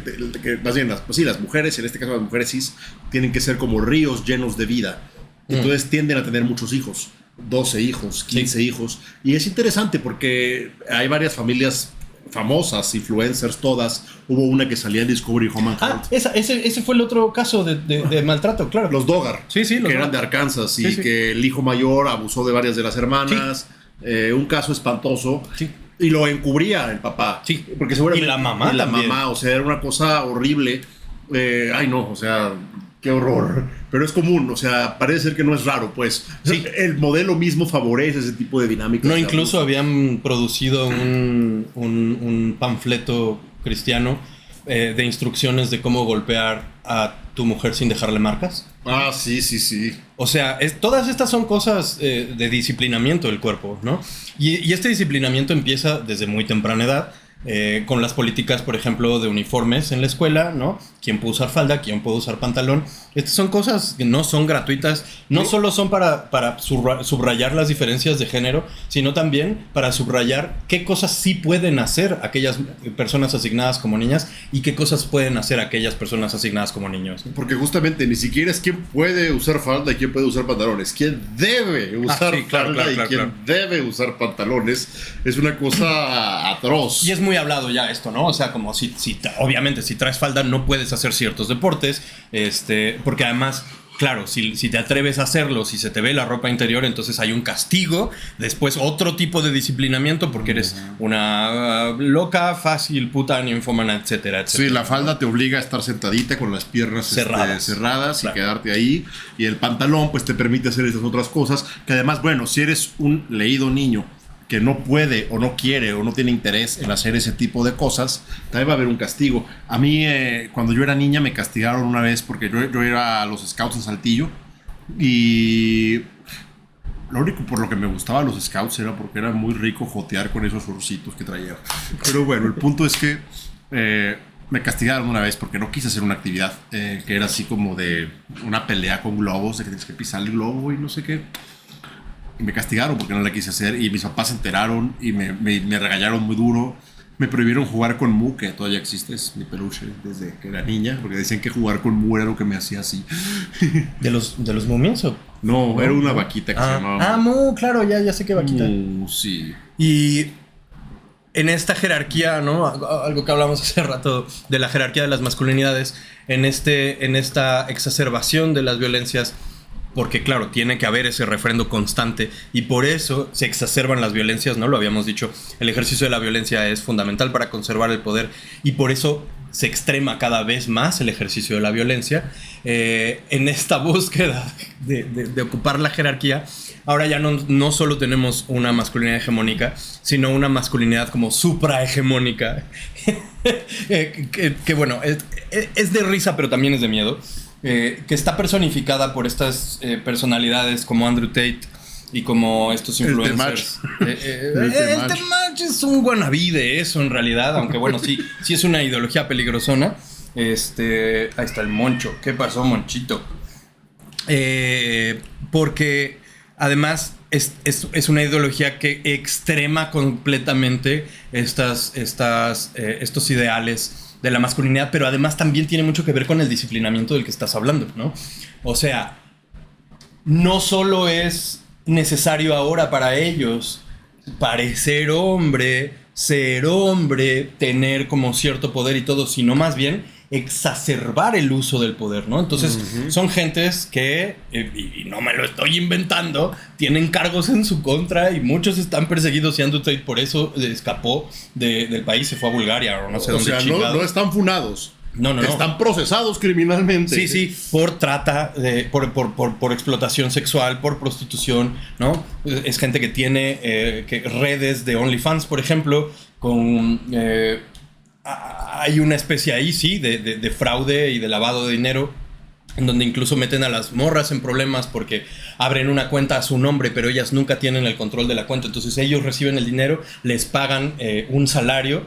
más bien las mujeres, en este caso las mujeres cis, tienen que ser como ríos llenos de vida. Entonces tienden a tener muchos hijos, 12 hijos, 15 sí, hijos. Y es interesante porque hay varias familias famosas, influencers, todas. Hubo una que salía en Discovery Home and Health. Ese fue el otro caso de maltrato, claro. Los Doggar, sí, que eran de Arkansas, y sí, que el hijo mayor abusó de varias de las hermanas. Sí. Un caso espantoso. Sí. Y lo encubría el papá. Sí. Porque seguramente, y la mamá. Y la mamá, o sea, era una cosa horrible. Ay, no, o sea, qué horror. Pero es común, o sea, parece ser que no es raro, pues. Sí. El modelo mismo favorece ese tipo de dinámicas. No, incluso habían producido un panfleto cristiano de instrucciones de cómo golpear a tu mujer sin dejarle marcas. Ah, sí. O sea, todas estas son cosas de disciplinamiento del cuerpo, ¿no? Y este disciplinamiento empieza desde muy temprana edad. Con las políticas, por ejemplo, de uniformes en la escuela, ¿no? ¿Quién puede usar falda? ¿Quién puede usar pantalón? Estas son cosas que no son gratuitas, no solo son para subrayar las diferencias de género, sino también para subrayar qué cosas sí pueden hacer aquellas personas asignadas como niñas y qué cosas pueden hacer aquellas personas asignadas como niños. Porque justamente ni siquiera es quién puede usar falda y quién puede usar pantalones, quién debe usar falda y quién debe usar pantalones. Es una cosa atroz. Y es muy hablado ya esto, ¿no? O sea, como obviamente si traes falda no puedes hacer ciertos deportes, porque además, claro, si te atreves a hacerlo, si se te ve la ropa interior, entonces hay un castigo, después otro tipo de disciplinamiento porque eres una loca, fácil, puta, ninfómana, etcétera, etcétera. Sí, la falda te obliga a estar sentadita con las piernas cerradas claro, y quedarte ahí, y el pantalón pues te permite hacer esas otras cosas, que además, bueno, si eres un leído niño que no puede o no quiere o no tiene interés en hacer ese tipo de cosas, también va a haber un castigo. A mí, cuando yo era niña, me castigaron una vez porque yo era a los Scouts en Saltillo y lo único por lo que me gustaban los Scouts era porque era muy rico jotear con esos orcitos que traían. Pero bueno, el punto es que me castigaron una vez porque no quise hacer una actividad que era así como de una pelea con globos, de que tienes que pisar el globo y no sé qué. Y me castigaron porque no la quise hacer y mis papás se enteraron y me regañaron muy duro. Me prohibieron jugar con Mu, que todavía existe, es mi peluche desde que era niña, porque decían que jugar con Mu era lo que me hacía así. ¿De los Moomins o? No, era una vaquita que se llamaba Mu, claro, ya sé qué vaquita. Mu, sí. Y en esta jerarquía, ¿no? Algo que hablamos hace rato de la jerarquía de las masculinidades, en esta exacerbación de las violencias, porque claro, tiene que haber ese refrendo constante y por eso se exacerban las violencias, ¿no? Lo habíamos dicho, el ejercicio de la violencia es fundamental para conservar el poder y por eso se extrema cada vez más el ejercicio de la violencia. En esta búsqueda de ocupar la jerarquía, ahora ya no solo tenemos una masculinidad hegemónica, sino una masculinidad como suprahegemónica, que bueno, es de risa pero también es de miedo. Que está personificada por estas personalidades como Andrew Tate y como estos influencers. El Temach es un wannabe de eso en realidad, aunque bueno, sí es una ideología peligrosona. Ahí está el Moncho. ¿Qué pasó, Monchito? Porque además es una ideología que extrema completamente estos ideales de la masculinidad, pero además también tiene mucho que ver con el disciplinamiento del que estás hablando, ¿no? O sea, no solo es necesario ahora para ellos parecer hombre, ser hombre, tener como cierto poder y todo, sino más bien exacerbar el uso del poder, ¿no? Entonces, son gentes que, y no me lo estoy inventando, tienen cargos en su contra y muchos están perseguidos y Andrew Tate por eso escapó del país, se fue a Bulgaria o no sé dónde. O sea, no están funados. No. Están procesados criminalmente. Sí, por trata, por explotación sexual, por prostitución, ¿no? Es gente que tiene redes de OnlyFans, por ejemplo, con... hay una especie ahí, sí, de fraude y de lavado de dinero, en donde incluso meten a las morras en problemas porque abren una cuenta a su nombre, pero ellas nunca tienen el control de la cuenta. Entonces ellos reciben el dinero, les pagan un salario,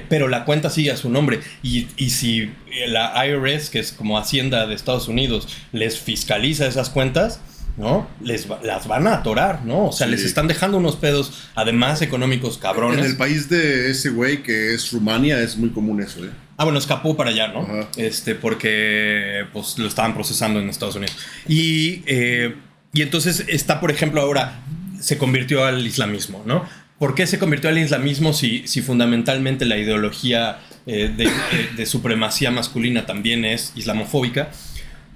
pero la cuenta sigue a su nombre. Y si la IRS, que es como Hacienda de Estados Unidos, les fiscaliza esas cuentas, ¿no? Las van a atorar, ¿no? O sea, les están dejando unos pedos, además económicos cabrones. En el país de ese güey, que es Rumania, es muy común eso, ¿eh? Ah, bueno, escapó para allá, ¿no? Ajá. Porque pues lo estaban procesando en Estados Unidos. Y entonces está, por ejemplo, ahora se convirtió al islamismo, ¿no? ¿Por qué se convirtió al islamismo si fundamentalmente la ideología de supremacía masculina también es islamofóbica?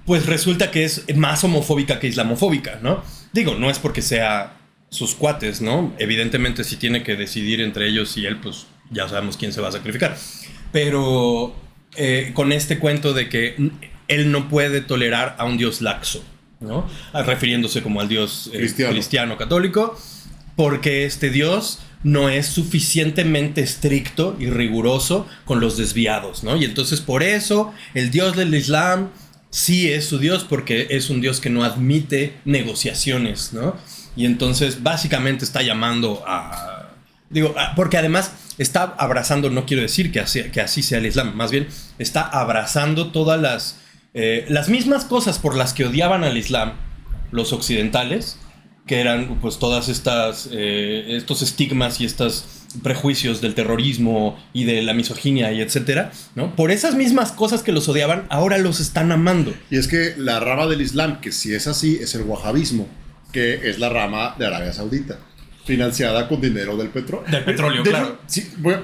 Pues resulta que es más homofóbica que islamofóbica, ¿no? Digo, no es porque sea sus cuates, ¿no? Evidentemente si tiene que decidir entre ellos y él, pues ya sabemos quién se va a sacrificar. Pero con este cuento de que él no puede tolerar a un dios laxo, ¿no? Refiriéndose como al dios cristiano católico, porque este dios no es suficientemente estricto y riguroso con los desviados, ¿no? Y entonces por eso el dios del Islam sí es su dios, porque es un dios que no admite negociaciones, ¿no? Y entonces básicamente está llamando a... porque además está abrazando, no quiero decir que así sea el Islam, más bien está abrazando todas las mismas cosas por las que odiaban al Islam los occidentales, que eran pues todas estos estigmas y estos prejuicios del terrorismo y de la misoginia y etcétera, ¿no? Por esas mismas cosas que los odiaban, ahora los están amando. Y es que la rama del Islam, que si es así, es el wahabismo, que es la rama de Arabia Saudita, financiada con dinero del petróleo. Del petróleo, claro.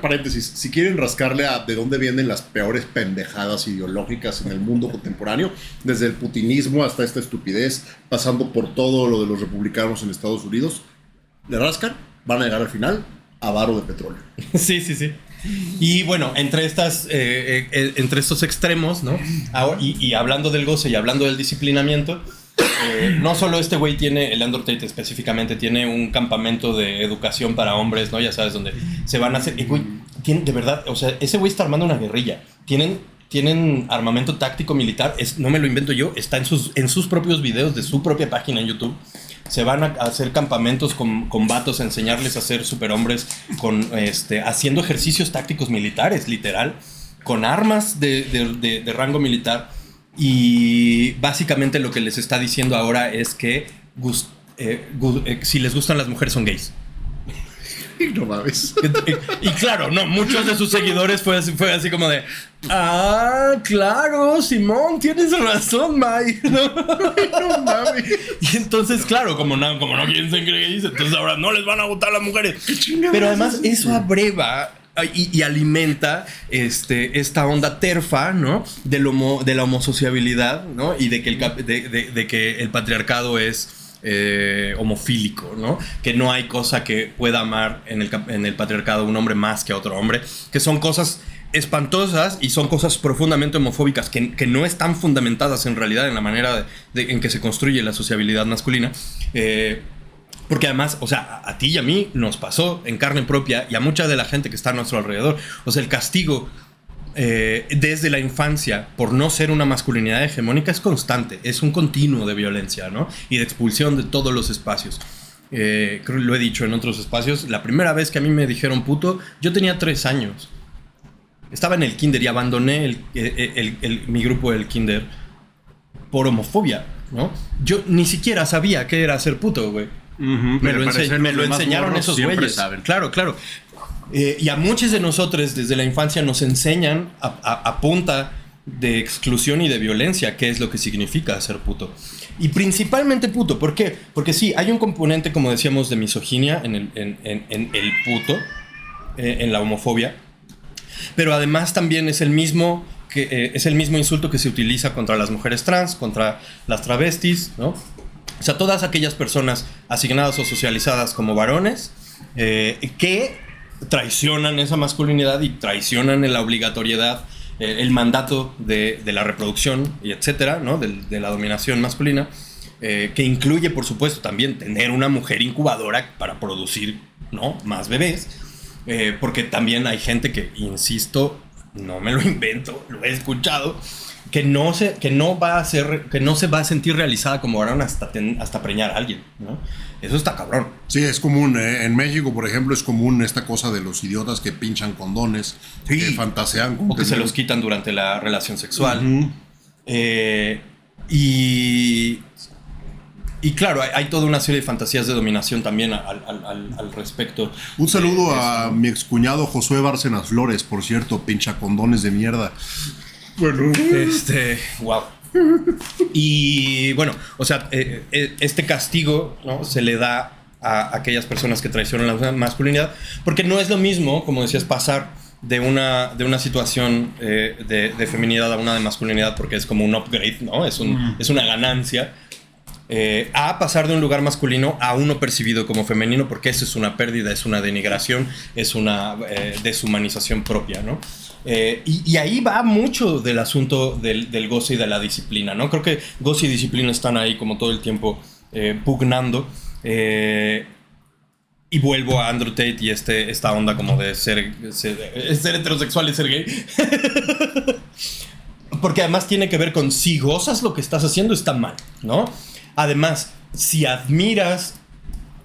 Paréntesis, si quieren rascarle a de dónde vienen las peores pendejadas ideológicas en el mundo contemporáneo, desde el putinismo hasta esta estupidez, pasando por todo lo de los republicanos en Estados Unidos, le rascan, van a llegar al final a varo de petróleo. Sí. Y bueno, entre estos extremos, ¿no? Y hablando del goce y hablando del disciplinamiento, no solo este güey tiene, el Andrew Tate específicamente, tiene un campamento de educación para hombres, ¿no? Ya sabes, donde se van a hacer... güey, de verdad, o sea, ese güey está armando una guerrilla. Tienen armamento táctico militar, no me lo invento yo, está en sus propios videos de su propia página en YouTube. Se van a hacer campamentos con vatos, a enseñarles a ser superhombres, haciendo ejercicios tácticos militares, literal, con armas de rango militar. Y básicamente lo que les está diciendo ahora es que si les gustan las mujeres son gays. No mames. Y claro, no, muchos de sus seguidores fue así como de, claro, Simón, tienes razón, Mike. No mames. Y entonces, claro, como no quieren ser gays, entonces ahora no les van a gustar las mujeres. Pero además eso abreva y alimenta esta onda terfa, ¿no? De la homosociabilidad, ¿no? Y de que el patriarcado es homofílico, ¿no? Que no hay cosa que pueda amar en el patriarcado un hombre más que a otro hombre, que son cosas espantosas y son cosas profundamente homofóbicas que no están fundamentadas en realidad en la manera en que se construye la sociabilidad masculina. Porque además, o sea, a ti y a mí nos pasó en carne propia y a mucha de la gente que está a nuestro alrededor. O sea, el castigo desde la infancia por no ser una masculinidad hegemónica es constante, es un continuo de violencia, ¿no? Y de expulsión de todos los espacios. Creo que lo he dicho en otros espacios. La primera vez que a mí me dijeron puto, yo tenía 3 años. Estaba en el kinder y abandoné mi grupo del kinder por homofobia, ¿no? Yo ni siquiera sabía qué era ser puto, güey. Me lo enseñaron esos güeyes. Saben. Claro. Y a muchos de nosotros desde la infancia nos enseñan a punta de exclusión y de violencia qué es lo que significa ser puto. Y principalmente puto. ¿Por qué? Porque sí, hay un componente, como decíamos, de misoginia en el puto, en la homofobia. Pero además también es el mismo insulto que se utiliza contra las mujeres trans, contra las travestis, ¿no? O sea, todas aquellas personas asignadas o socializadas como varones que traicionan esa masculinidad y traicionan la obligatoriedad, el mandato de la reproducción y etcétera, ¿no? De la dominación masculina, que incluye, por supuesto, también tener una mujer incubadora para producir, ¿no? Más bebés, porque también hay gente que, insisto, no me lo invento, lo he escuchado, que no se va a sentir realizada como varón hasta preñar a alguien, ¿no? Eso está cabrón. Sí, es común. En México, por ejemplo, es común esta cosa de los idiotas que pinchan condones, sí, que fantasean con o que se los quitan durante la relación sexual. Uh-huh. Y claro, hay toda una serie de fantasías de dominación también al respecto. Un saludo a mi excuñado Josué Bárcenas Flores, por cierto, pincha condones de mierda. Bueno, wow. Y bueno, o sea, este castigo, ¿no? Se le da a aquellas personas que traicionan la masculinidad, porque no es lo mismo, como decías, pasar de una situación de feminidad a una de masculinidad, porque es como un upgrade, ¿no? Es una ganancia. A pasar de un lugar masculino a uno percibido como femenino, porque eso es una pérdida, es una denigración, es una deshumanización propia, ¿no? Y ahí va mucho del asunto del goce y de la disciplina, ¿no? Creo que goce y disciplina están ahí como todo el tiempo pugnando. Y vuelvo a Andrew Tate y esta onda como de ser heterosexual y ser gay. Porque además tiene que ver con si gozas lo que estás haciendo está mal, ¿no? Además, si admiras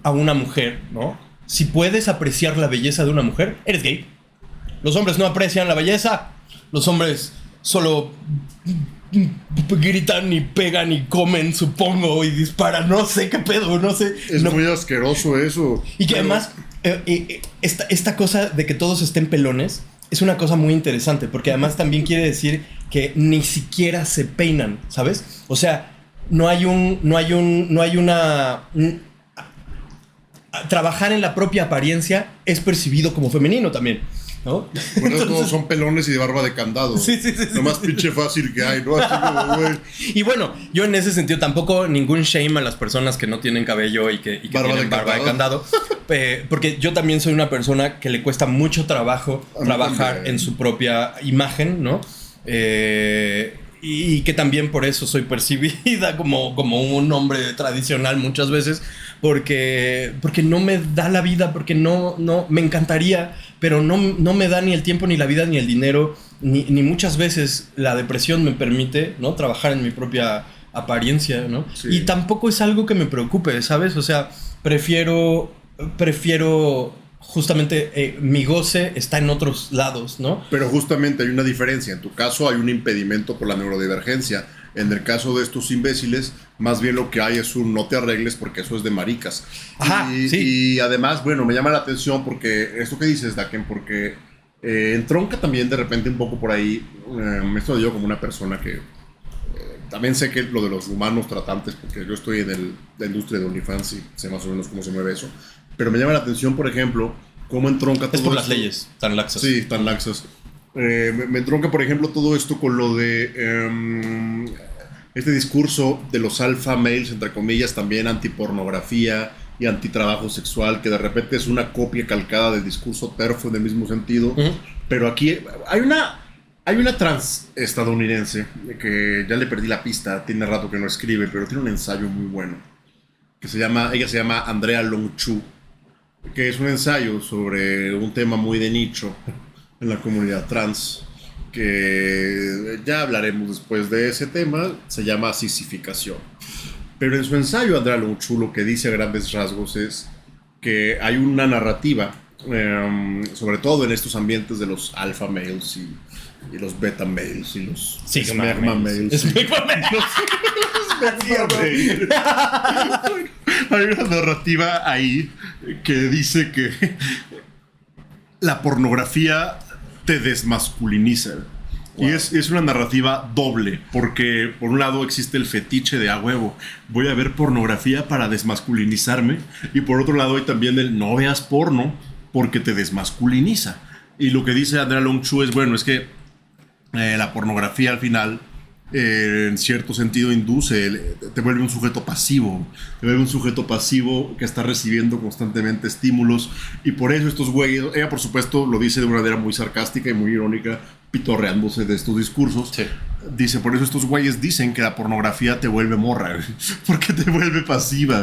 a una mujer, ¿no? Si puedes apreciar la belleza de una mujer, eres gay. Los hombres no aprecian la belleza. Los hombres solo gritan y pegan y comen, supongo, y disparan. No sé qué pedo, no sé. Es muy asqueroso eso. Y que además, esta cosa de que todos estén pelones es una cosa muy interesante, porque además también quiere decir que ni siquiera se peinan, ¿sabes? O sea, trabajar en la propia apariencia es percibido como femenino también, ¿no? Bueno, todos son pelones y de barba de candado. Sí. Lo más pinche fácil que hay, ¿no? Así como, güey. Y bueno, yo en ese sentido tampoco ningún shame a las personas que no tienen cabello y que tienen barba de candado. Porque yo también soy una persona que le cuesta mucho trabajo trabajar en su propia imagen, ¿no? y que también por eso soy percibida como un hombre tradicional muchas veces, porque no me da la vida, porque no me encantaría, pero no me da ni el tiempo, ni la vida, ni el dinero, ni muchas veces la depresión me permite, ¿no?, trabajar en mi propia apariencia, ¿no? Sí. Y tampoco es algo que me preocupe, ¿sabes? O sea, prefiero justamente mi goce está en otros lados, ¿no? Pero justamente hay una diferencia. En tu caso hay un impedimento por la neurodivergencia. En el caso de estos imbéciles, más bien lo que hay es un no te arregles porque eso es de maricas. Ajá, sí. Y además, bueno, me llama la atención porque esto que dices, Daken, porque entronca también de repente un poco por ahí. Esto lo digo como una persona que también sé que lo de los humanos tratantes, porque yo estoy en la industria de OnlyFans y sé más o menos cómo se mueve eso. Pero me llama la atención, por ejemplo, cómo entronca todo Es por esto. las leyes tan laxas. Sí, tan laxas. Me entronca, por ejemplo, todo esto con lo de este discurso de los alpha males, entre comillas, también antipornografía y antitrabajo sexual, que de repente es una copia calcada del discurso TERF en el mismo sentido. Uh-huh. Pero aquí hay una trans estadounidense que ya le perdí la pista, tiene rato que no escribe, pero tiene un ensayo muy bueno. Ella se llama Andrea Long Chu, que es un ensayo sobre un tema muy de nicho en la comunidad trans, que ya hablaremos después de ese tema. Se llama sisificación. Pero en su ensayo, Andrea Long Chu lo que dice a grandes rasgos es que hay una narrativa, sobre todo en estos ambientes de los alpha males y los beta males y los Sigma males. Sigma males. Hay una narrativa ahí que dice que la pornografía te desmasculiniza. Wow. Y es una narrativa doble, porque por un lado existe el fetiche de a huevo, voy a ver pornografía para desmasculinizarme, y por otro lado hay también el no veas porno porque te desmasculiniza. Y lo que dice Andrea Long Chu es, bueno, es que la pornografía al final en cierto sentido te vuelve un sujeto pasivo, que está recibiendo constantemente estímulos, y por eso estos güeyes, ella por supuesto lo dice de una manera muy sarcástica y muy irónica, pitorreándose de estos discursos. Sí. Dice, por eso estos güeyes dicen que la pornografía te vuelve morra, porque te vuelve pasiva.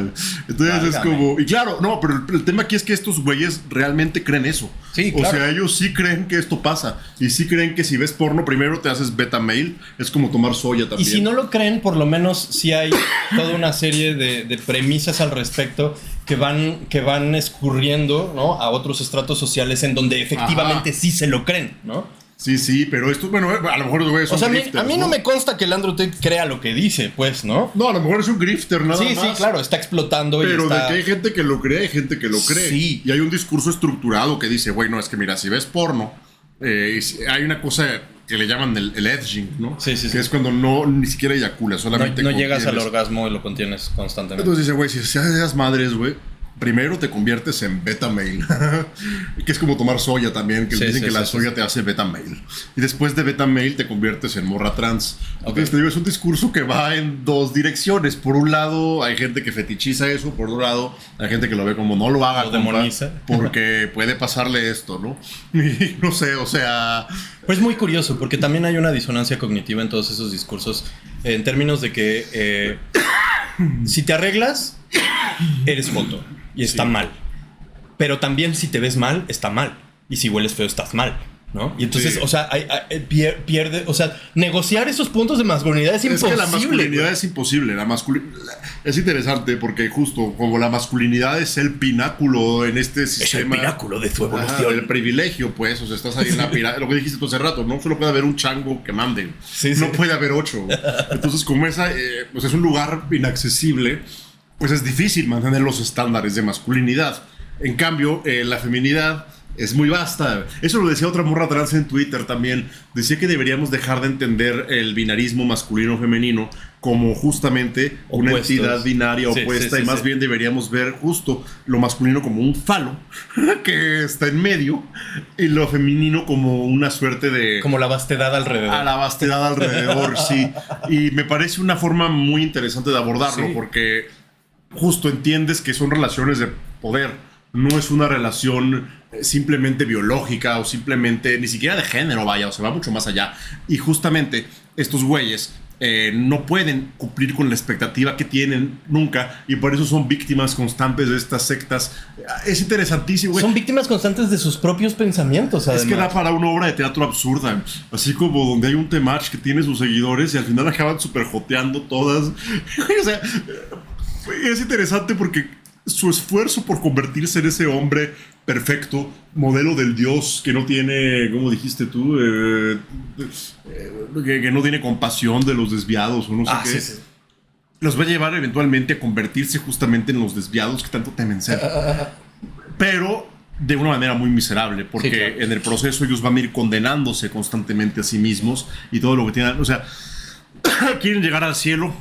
Entonces válgame. Es como... Y claro, no, pero el tema aquí es que estos güeyes realmente creen eso. Sí, claro. O sea, ellos sí creen que esto pasa. Y sí creen que si ves porno, primero te haces beta male. Es como tomar soya también. Y si no lo creen, por lo menos sí hay toda una serie de premisas al respecto que van escurriendo, ¿no?, a otros estratos sociales en donde efectivamente sí se lo creen, ¿no? Sí, pero esto, bueno, a lo mejor es un grifter. A mí no me consta que el Andrew Tate crea lo que dice, pues, ¿no? No, a lo mejor es un grifter, nada más. Sí, claro, está explotando. Pero y está... de que hay gente que lo cree, hay gente que lo cree. Sí. Y hay un discurso estructurado que dice, bueno, es que mira, si ves porno, hay una cosa que le llaman el edging, ¿no? Sí. Que es cuando ni siquiera eyaculas, solamente no llegas al orgasmo y lo contienes constantemente. Entonces dice, güey, si haces esas madres, güey, primero te conviertes en beta male, que es como tomar soya también, que dicen que la soya te hace beta male. Y después de beta male te conviertes en morra trans. Entonces te digo, es un discurso que va en dos direcciones. Por un lado hay gente que fetichiza eso, por otro lado hay gente que lo ve como no lo haga, lo demoniza, porque puede pasarle esto, ¿no? Y no sé, o sea... Pues es muy curioso, porque también hay una disonancia cognitiva en todos esos discursos, en términos de que si te arreglas, eres joto. Y está mal. Pero también si te ves mal, está mal. Y si hueles feo, estás mal, ¿no? Y entonces, o sea, pierde... O sea, negociar esos puntos de masculinidad es imposible. Es que la masculinidad es imposible. Es interesante porque justo como la masculinidad es el pináculo en este sistema... Es el pináculo de tu evolución. El privilegio, pues. O sea, estás ahí en la pirámide. Lo que dijiste tú hace rato, no solo puede haber un chango que mande. No puede haber 8. Entonces, como esa... pues es un lugar inaccesible... pues es difícil mantener los estándares de masculinidad. En cambio, la feminidad es muy vasta. Eso lo decía otra morra trans en Twitter también. Decía que deberíamos dejar de entender el binarismo masculino-femenino como justamente una entidad binaria opuesta, y más bien deberíamos ver justo lo masculino como un falo que está en medio y lo femenino como una suerte de... Como la vastedad alrededor. A la vastedad alrededor, sí. Y me parece una forma muy interesante de abordarlo, porque... justo entiendes que son relaciones de poder, no es una relación simplemente biológica o simplemente, ni siquiera de género, vaya, o sea, va mucho más allá. Y justamente estos güeyes no pueden cumplir con la expectativa que tienen nunca y por eso son víctimas constantes de estas sectas. Es interesantísimo, güey. Son víctimas constantes de sus propios pensamientos, además. Es que da para una obra de teatro absurda, así como donde hay un Temach que tiene sus seguidores y al final acaban super joteando todas. O sea, es interesante porque su esfuerzo por convertirse en ese hombre perfecto, modelo del Dios que no tiene, como dijiste tú, que no tiene compasión de los desviados o no sé qué, sí. los va a llevar eventualmente a convertirse justamente en los desviados que tanto temen ser. Pero de una manera muy miserable, porque sí, claro, en el proceso ellos van a ir condenándose constantemente a sí mismos y todo lo que tienen. O sea, quieren llegar al cielo,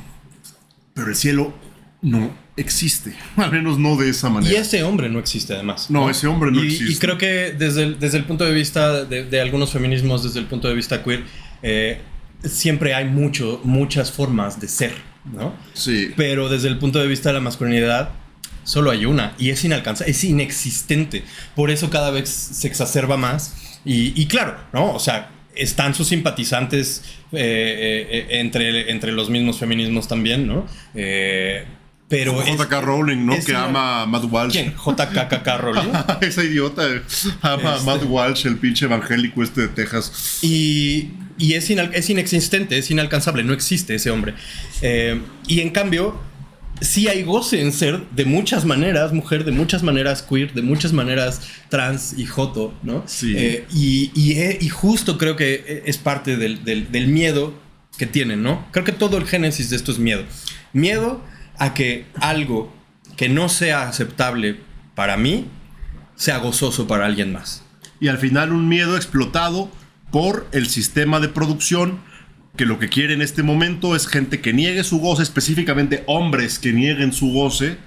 pero el cielo no existe, al menos no de esa manera. Y ese hombre no existe, además. No, ese hombre no existe. Y creo que desde el punto de vista de algunos feminismos, desde el punto de vista queer, siempre hay muchas formas de ser, ¿no? Sí. Pero desde el punto de vista de la masculinidad, solo hay una, y es inalcanzable, es inexistente. Por eso cada vez se exacerba más. Y claro, ¿no? O sea, están sus simpatizantes entre los mismos feminismos también, ¿no? Pero J.K. Rowling, ¿no? Que ama a Matt Walsh. ¿Quién? J.K. Rowling. Esa idiota ama a Matt Walsh, el pinche evangélico de Texas. Y es inexistente, es inalcanzable, no existe ese hombre. Y en cambio, sí hay goce en ser de muchas maneras mujer, de muchas maneras queer, de muchas maneras trans y joto, ¿no? Sí. Y justo creo que es parte del miedo que tienen, ¿no? Creo que todo el génesis de esto es miedo. Miedo a que algo que no sea aceptable para mí sea gozoso para alguien más. Y al final un miedo explotado por el sistema de producción, que lo que quiere en este momento es gente que niegue su goce, específicamente hombres que nieguen su goce,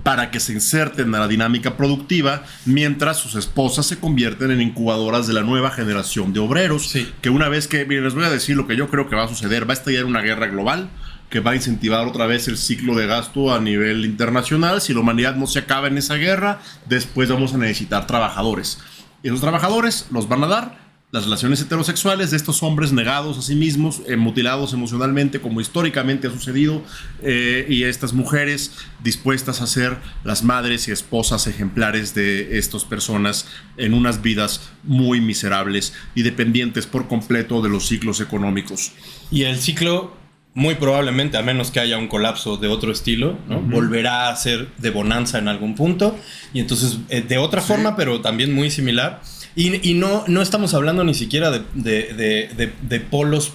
para que se inserten a la dinámica productiva, mientras sus esposas se convierten en incubadoras de la nueva generación de obreros. Sí. Que una vez que, miren, les voy a decir lo que yo creo que va a suceder, va a estallar una guerra global que va a incentivar otra vez el ciclo de gasto a nivel internacional. Si la humanidad no se acaba en esa guerra, después vamos a necesitar trabajadores. Y esos trabajadores los van a dar las relaciones heterosexuales de estos hombres negados a sí mismos, mutilados emocionalmente, como históricamente ha sucedido, y estas mujeres dispuestas a ser las madres y esposas ejemplares de estas personas en unas vidas muy miserables y dependientes por completo de los ciclos económicos. Y el ciclo, muy probablemente, a menos que haya un colapso de otro estilo, ¿no? Volverá a ser de bonanza en algún punto, y entonces de otra forma, pero también muy similar. Y no estamos hablando ni siquiera de polos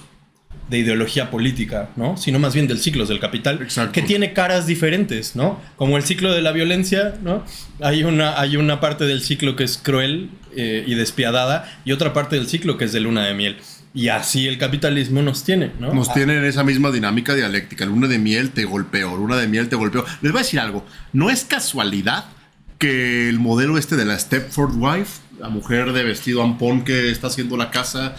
de ideología política, ¿no? Sino más bien del ciclo del capital. Exacto. Que tiene caras diferentes, ¿no? Como el ciclo de la violencia, ¿no? Hay una parte del ciclo que es cruel y despiadada, y otra parte del ciclo que es de luna de miel. Y así el capitalismo nos tiene, ¿no? Nos tienen esa misma dinámica dialéctica. Luna de miel te golpeo, luna de miel te golpeo. Les voy a decir algo. No es casualidad que el modelo de la Stepford Wife, la mujer de vestido ampón que está haciendo la casa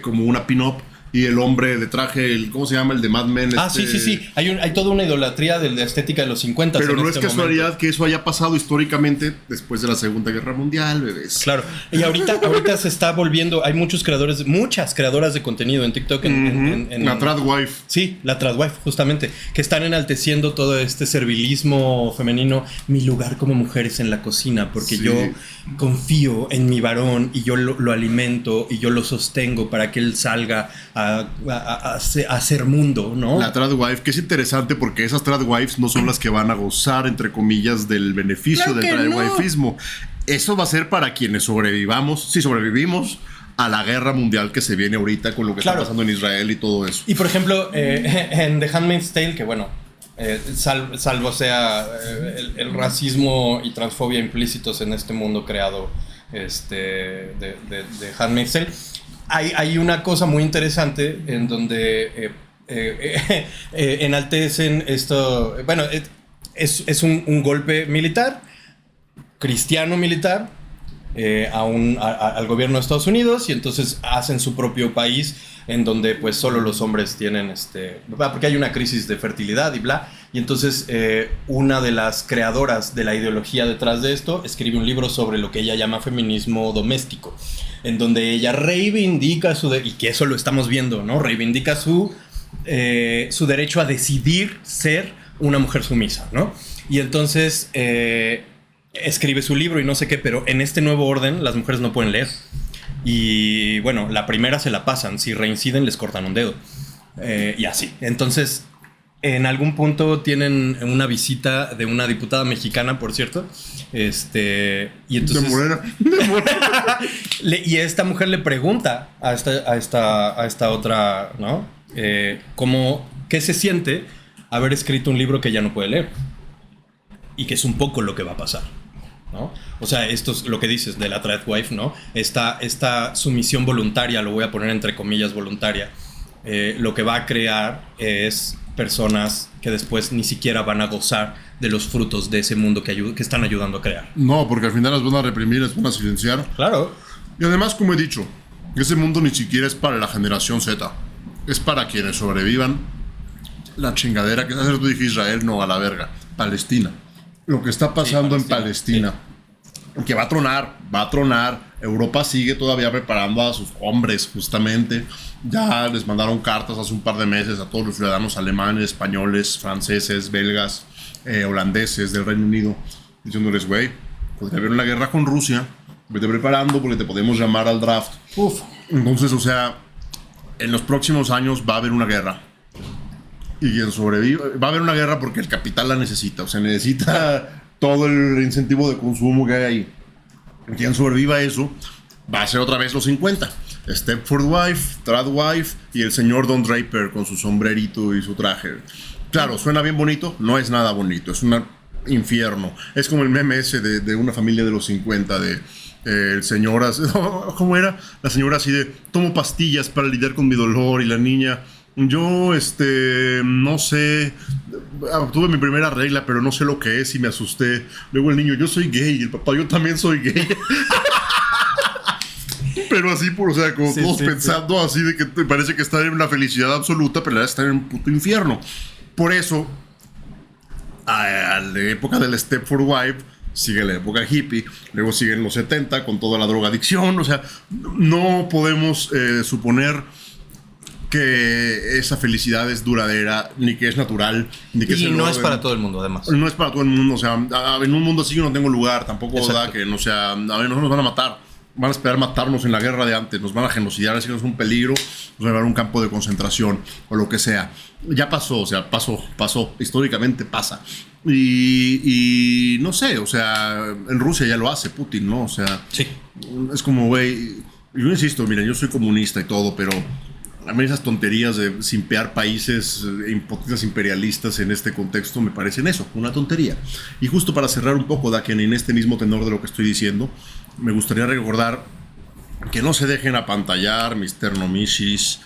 como una pin-up, y el hombre de traje, ¿cómo se llama? El de Mad Men. Sí. Hay toda una idolatría de la estética de los 50. Pero no es casualidad que eso haya pasado históricamente después de la Segunda Guerra Mundial, bebés. Claro. Y ahorita se está volviendo. Hay muchas creadoras de contenido en TikTok. La Tradwife. Sí, la Tradwife, justamente. Que están enalteciendo todo este servilismo femenino. Mi lugar como mujer es en la cocina, porque yo confío en mi varón y yo lo alimento y yo lo sostengo para que él salga a hacer mundo, ¿no? La Tradwife, que es interesante porque esas Tradwives no son las que van a gozar, entre comillas, del beneficio del Tradwifismo. Eso va a ser para quienes sobrevivimos a la guerra mundial que se viene ahorita con lo que está pasando en Israel y todo eso. Y por ejemplo, en The Handmaid's Tale, que bueno, salvo sea el racismo y transfobia implícitos en este mundo creado de Handmaid's Tale, hay una cosa muy interesante en donde enaltecen esto. Bueno, es un golpe militar, cristiano militar, al gobierno de Estados Unidos, y entonces hacen su propio país en donde pues solo los hombres tienen porque hay una crisis de fertilidad y bla, y entonces una de las creadoras de la ideología detrás de esto escribe un libro sobre lo que ella llama feminismo doméstico, en donde ella reivindica y que eso lo estamos viendo, ¿no? Reivindica su derecho a decidir ser una mujer sumisa, ¿no? Y entonces escribe su libro y no sé qué, pero en este nuevo orden las mujeres no pueden leer. Y bueno, la primera se la pasan, si reinciden les cortan un dedo. Y así. Entonces, en algún punto tienen una visita de una diputada mexicana, por cierto. Y entonces, De Morena. y esta mujer le pregunta a esta otra, ¿no? ¿Qué se siente haber escrito un libro que ya no puede leer? Y que es un poco lo que va a pasar, ¿no? O sea, esto es lo que dices de la Tradwife, ¿no? Esta sumisión voluntaria, lo voy a poner entre comillas voluntaria, lo que va a crear es personas que después ni siquiera van a gozar de los frutos de ese mundo que están ayudando a crear. No, porque al final las van a reprimir, las van a silenciar. Claro. Y además, como he dicho, ese mundo ni siquiera es para la generación Z. Es para quienes sobrevivan la chingadera que haces tú, dije Israel, no, a la verga. Palestina. Lo que está pasando en Palestina. Que va a tronar. Europa sigue todavía preparando a sus hombres, justamente. Ya les mandaron cartas hace un par de meses a todos los ciudadanos alemanes, españoles, franceses, belgas, holandeses del Reino Unido, diciéndoles, güey, podría haber una guerra con Rusia, vete preparando porque te podemos llamar al draft. Uf. Entonces, o sea, en los próximos años va a haber una guerra. Y quien sobrevive, va a haber una guerra porque el capital la necesita, o sea, necesita todo el incentivo de consumo que hay ahí. Quien sobreviva a eso va a ser otra vez los 50. Stepford Wife, Tradwife y el señor Don Draper con su sombrerito y su traje. Claro, suena bien bonito, no es nada bonito, es un infierno. Es como el meme ese de una familia de los 50, de el señor, ¿cómo era? La señora así de, tomo pastillas para lidiar con mi dolor, y la niña, yo, no sé, tuve mi primera regla, pero no sé lo que es y me asusté. Luego el niño, yo soy gay, y el papá, yo también soy gay. Pero así, o sea, como sí, todos pensando así de que te parece que están en una felicidad absoluta, pero la verdad están en un puto infierno. Por eso, a la época del Stepford Wife sigue la época hippie, luego siguen los 70 con toda la drogadicción. O sea, no podemos suponer que esa felicidad es duradera, ni que es natural, ni que y no es para todo el mundo, además. No es para todo el mundo, o sea, en un mundo así yo no tengo lugar, tampoco da que, no sea, a ver, nosotros nos van a matar. Van a esperar matarnos en la guerra de antes, nos van a genocidiar, así que es un peligro, nos van a llevar a un campo de concentración o lo que sea. Ya pasó, o sea, pasó, históricamente pasa. Y no sé, o sea, en Rusia ya lo hace Putin, ¿no? O sea, sí. Es como, güey, yo insisto, miren, yo soy comunista y todo, pero a mí esas tonterías de simpear países potencias imperialistas en este contexto me parecen eso, una tontería. Y justo para cerrar un poco, Daken, en este mismo tenor de lo que estoy diciendo, me gustaría recordar que no se dejen apantallar, Mr. Nomichis.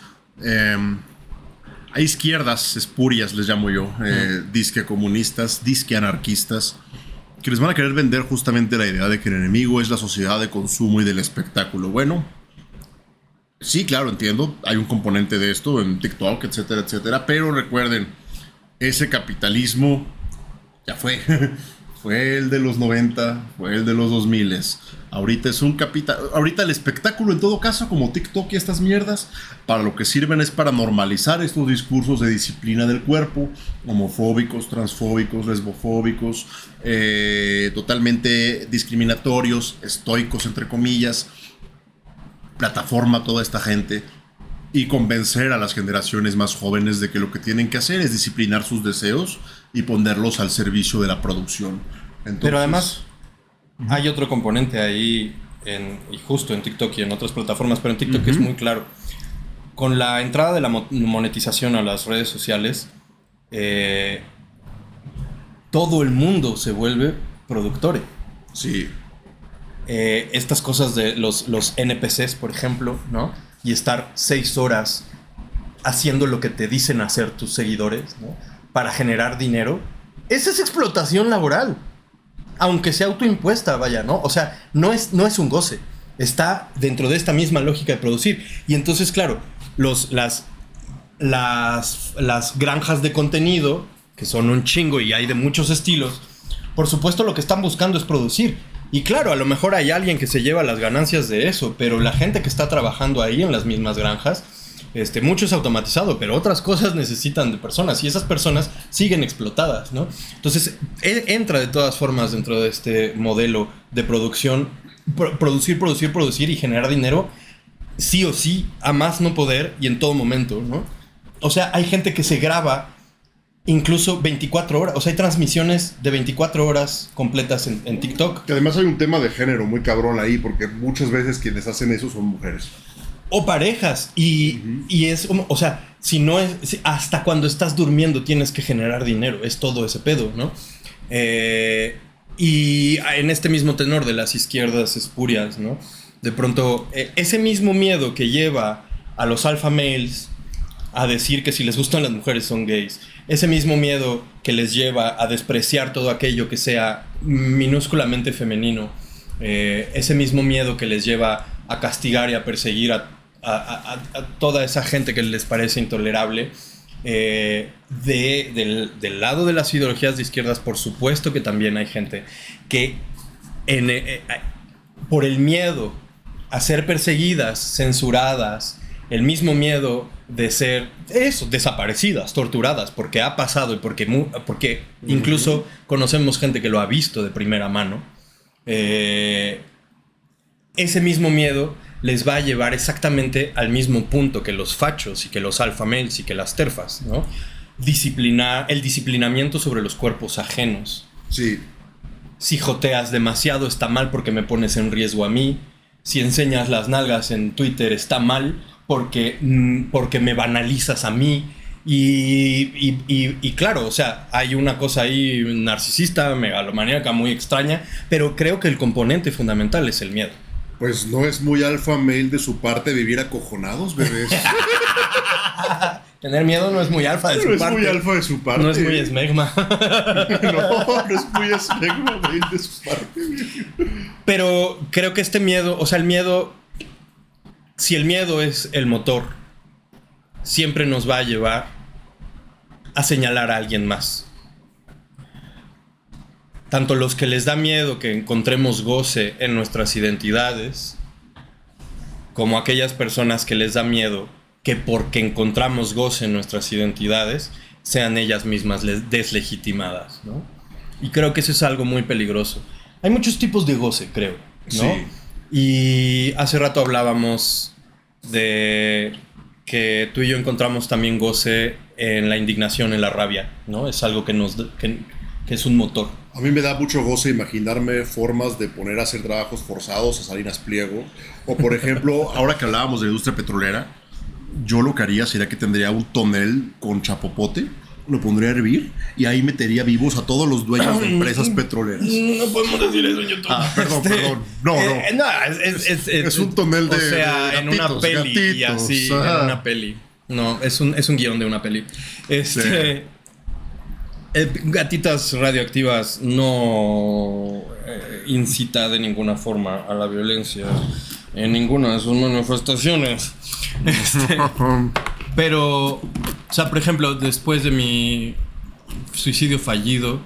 Hay izquierdas espurias, les llamo yo, disque comunistas, disque anarquistas, que les van a querer vender justamente la idea de que el enemigo es la sociedad de consumo y del espectáculo. Bueno, sí, claro, entiendo, hay un componente de esto en TikTok, etcétera, etcétera, pero recuerden, ese capitalismo ya fue. Fue el de los 90, fue el de los 2000. Ahorita es un capital. Ahorita el espectáculo, en todo caso, como TikTok y estas mierdas, para lo que sirven es para normalizar estos discursos de disciplina del cuerpo, homofóbicos, transfóbicos, lesbofóbicos, totalmente discriminatorios, estoicos, entre comillas. Plataforma a toda esta gente y convencer a las generaciones más jóvenes de que lo que tienen que hacer es disciplinar sus deseos y ponerlos al servicio de la producción. Entonces, pero además hay otro componente ahí, y justo en TikTok y en otras plataformas, pero en TikTok es muy claro. Con la entrada de la monetización a las redes sociales, todo el mundo se vuelve productor. Sí. Estas cosas de los NPCs, por ejemplo, ¿no? Y estar 6 horas haciendo lo que te dicen hacer tus seguidores, ¿no? Para generar dinero. Esa es explotación laboral. Aunque sea autoimpuesta, vaya, ¿no? O sea, no es un goce. Está dentro de esta misma lógica de producir. Y entonces, claro, las granjas de contenido, que son un chingo y hay de muchos estilos, por supuesto lo que están buscando es producir. Y claro, a lo mejor hay alguien que se lleva las ganancias de eso, pero la gente que está trabajando ahí en las mismas granjas, mucho es automatizado, pero otras cosas necesitan de personas y esas personas siguen explotadas, ¿no? Entonces, entra de todas formas dentro de este modelo de producción, producir y generar dinero, sí o sí, a más no poder y en todo momento, ¿no? O sea, hay gente que se graba incluso 24 horas, o sea, hay transmisiones de 24 horas completas en TikTok. Que además hay un tema de género muy cabrón ahí, porque muchas veces quienes hacen eso son mujeres. O parejas, y es como, o sea, hasta cuando estás durmiendo tienes que generar dinero, es todo ese pedo, ¿no? Y en este mismo tenor de las izquierdas espurias, ¿no? De pronto, ese mismo miedo que lleva a los alpha males a decir que si les gustan las mujeres son gays, ese mismo miedo que les lleva a despreciar todo aquello que sea minúsculamente femenino, ese mismo miedo que les lleva a castigar y a perseguir a toda esa gente que les parece intolerable, del lado de las ideologías de izquierdas, por supuesto que también hay gente que por el miedo a ser perseguidas, censuradas, el mismo miedo de ser desaparecidas, torturadas, porque ha pasado y porque incluso conocemos gente que lo ha visto de primera mano, ese mismo miedo les va a llevar exactamente al mismo punto que los fachos y que los alpha males y que las terfas, ¿no? El disciplinamiento sobre los cuerpos ajenos. Sí. Si joteas demasiado está mal porque me pones en riesgo a mí. Si enseñas las nalgas en Twitter está mal porque me banalizas a mí. Y claro, o sea, hay una cosa ahí narcisista, megalomaníaca, muy extraña, pero creo que el componente fundamental es el miedo. Pues no es muy alfa male de su parte vivir acojonados, bebés. Tener miedo no es muy alfa de su parte. No es muy alfa de su parte. No es muy esmegma. No es muy esmegma de su parte. Pero creo que este miedo, o sea, el miedo, si el miedo es el motor, siempre nos va a llevar a señalar a alguien más. Tanto los que les da miedo que encontremos goce en nuestras identidades, como aquellas personas que les da miedo que porque encontramos goce en nuestras identidades, sean ellas mismas deslegitimadas, ¿no? Y creo que eso es algo muy peligroso. Hay muchos tipos de goce, creo, ¿no? Sí. Y hace rato hablábamos de que tú y yo encontramos también goce en la indignación, en la rabia, ¿no? Es algo que es un motor. A mí me da mucho goce imaginarme formas de poner a hacer trabajos forzados a Salinas Pliego. O por ejemplo, ahora que hablábamos de la industria petrolera, yo lo que haría sería que tendría un tonel con chapopote, lo pondría a hervir y ahí metería vivos a todos los dueños de empresas petroleras. No podemos decir eso en YouTube. Perdón. No. Es un tonel de, o sea, de en una peli gatitos, y así, en una peli. No, es un guión de una peli. Sí. Gatitas radioactivas no incita de ninguna forma a la violencia en ninguna de sus manifestaciones. Pero, o sea, por ejemplo, después de mi suicidio fallido,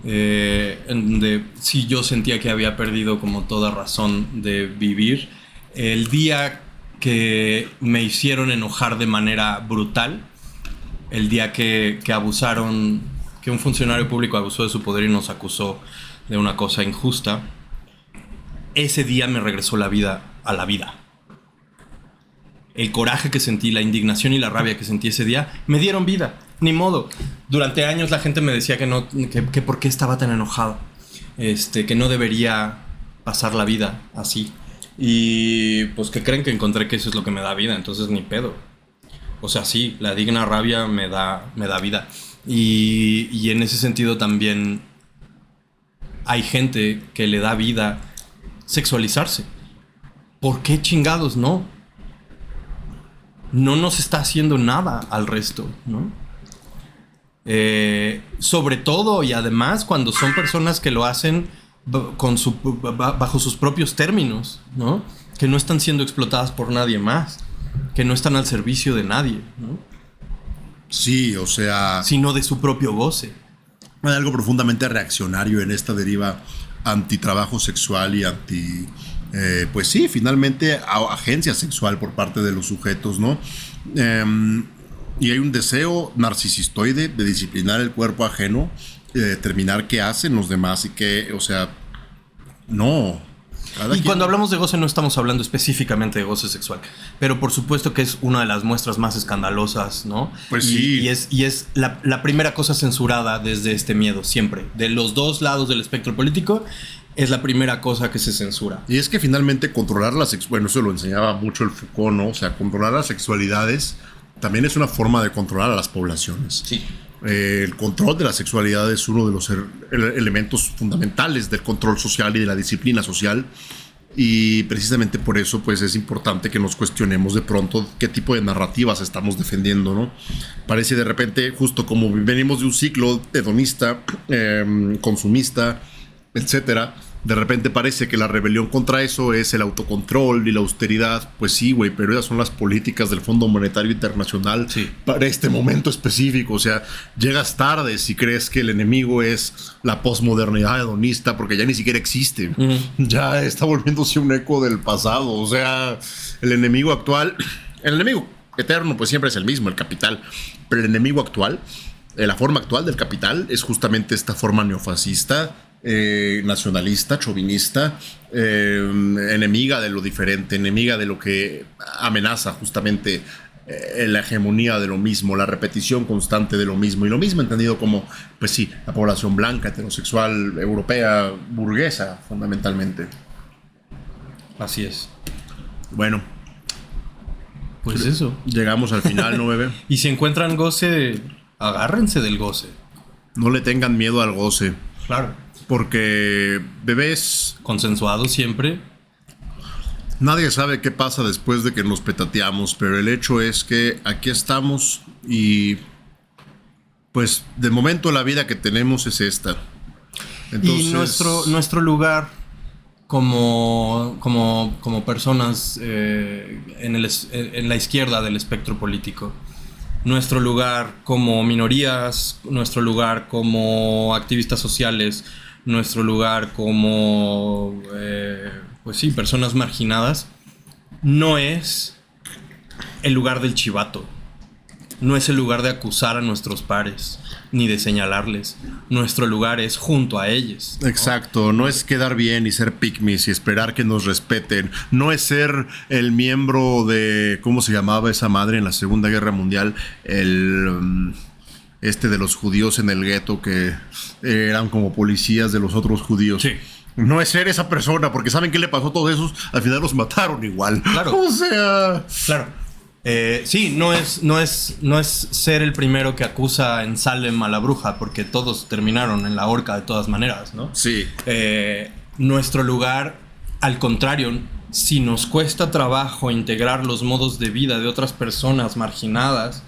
donde sí yo sentía que había perdido como toda razón de vivir, el día que me hicieron enojar de manera brutal, el día que abusaron, que un funcionario público abusó de su poder y nos acusó de una cosa injusta, ese día me regresó la vida a la vida. El coraje que sentí, la indignación y la rabia que sentí ese día me dieron vida, ni modo. Durante años la gente me decía que por qué estaba tan enojado, que no debería pasar la vida así. Y pues que creen que encontré que eso es lo que me da vida, entonces ni pedo. O sea, sí, la digna rabia me da vida. Y en ese sentido también hay gente que le da vida sexualizarse. ¿Por qué chingados no? No nos está haciendo nada al resto, ¿no? Sobre todo y además cuando son personas que lo hacen bajo sus propios términos, ¿no? Que no están siendo explotadas por nadie más, que no están al servicio de nadie, ¿no? Sí, o sea, sino de su propio goce. hay algo profundamente reaccionario en esta deriva antitrabajo sexual y anti, pues sí, finalmente agencia sexual por parte de los sujetos, ¿no? Y hay un deseo narcisistoide de disciplinar el cuerpo ajeno, de determinar qué hacen los demás y qué, o sea, no. Y cuando hablamos de goce no estamos hablando específicamente de goce sexual, pero por supuesto que es una de las muestras más escandalosas, ¿no? Pues sí. Y es la primera cosa censurada desde este miedo, siempre. De los dos lados del espectro político, es la primera cosa que se censura. Y es que finalmente controlar la sexualidad, bueno, eso lo enseñaba mucho el Foucault, ¿no? O sea, controlar las sexualidades también es una forma de controlar a las poblaciones. Sí. El control de la sexualidad es uno de los elementos fundamentales del control social y de la disciplina social, y precisamente por eso pues es importante que nos cuestionemos de pronto qué tipo de narrativas estamos defendiendo, ¿no? Parece de repente, justo como venimos de un ciclo hedonista, consumista, etcétera, de repente parece que la rebelión contra eso es el autocontrol y la austeridad. Pues sí, güey, pero esas son las políticas del Fondo Monetario Internacional para este momento específico. O sea, llegas tarde si crees que el enemigo es la posmodernidad hedonista, porque ya ni siquiera existe. Ya está volviéndose un eco del pasado. O sea, el enemigo actual, el enemigo eterno pues siempre es el mismo, el capital. Pero el enemigo actual, la forma actual del capital es justamente esta forma neofascista, nacionalista, chauvinista, enemiga de lo diferente, enemiga de lo que amenaza justamente la hegemonía de lo mismo, la repetición constante de lo mismo, y lo mismo entendido como, pues sí, la población blanca, heterosexual, europea, burguesa, fundamentalmente. Así es. Bueno, pues eso. Llegamos al final, ¿no, bebé? Y si encuentran goce, agárrense del goce. No le tengan miedo al goce. Claro. Porque bebés... Consensuado siempre. Nadie sabe qué pasa después de que nos petateamos, pero el hecho es que aquí estamos y pues de momento la vida que tenemos es esta. Entonces, y nuestro lugar como personas en la izquierda del espectro político, nuestro lugar como minorías, nuestro lugar como activistas sociales, nuestro lugar como, pues sí, personas marginadas, no es el lugar del chivato, no es el lugar de acusar a nuestros pares, ni de señalarles. Nuestro lugar es junto a ellos, ¿no? Exacto, no es quedar bien y ser pygmies y esperar que nos respeten, no es ser el miembro de, ¿cómo se llamaba esa madre en la Segunda Guerra Mundial? De los judíos en el gueto que eran como policías de los otros judíos. Sí. No es ser esa persona, porque ¿saben qué le pasó a todos esos? Al final los mataron igual. Claro. O sea... Claro. Sí, no es ser el primero que acusa en Salem a la bruja, porque todos terminaron en la horca de todas maneras, ¿no? Sí. Nuestro lugar, al contrario, si nos cuesta trabajo integrar los modos de vida de otras personas marginadas,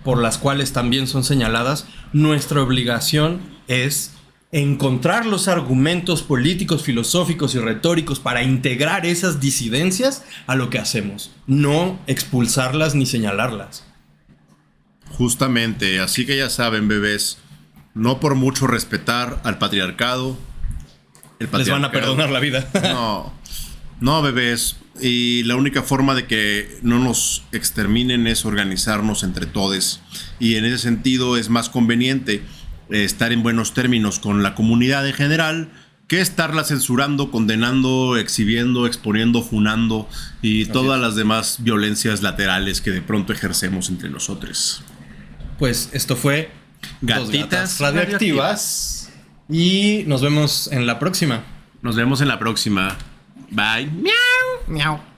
por las cuales también son señaladas, nuestra obligación es encontrar los argumentos políticos, filosóficos y retóricos para integrar esas disidencias a lo que hacemos, no expulsarlas ni señalarlas. Justamente, así que ya saben, bebés, no por mucho respetar al patriarcado, les van a perdonar la vida. No, bebés, y la única forma de que no nos exterminen es organizarnos entre todos, y en ese sentido es más conveniente estar en buenos términos con la comunidad en general que estarla censurando, condenando, exhibiendo, exponiendo, funando y todas las demás violencias laterales que de pronto ejercemos entre nosotros. Pues esto fue Gatitas Radioactivas y nos vemos en la próxima. Nos vemos en la próxima. Bye. Miau.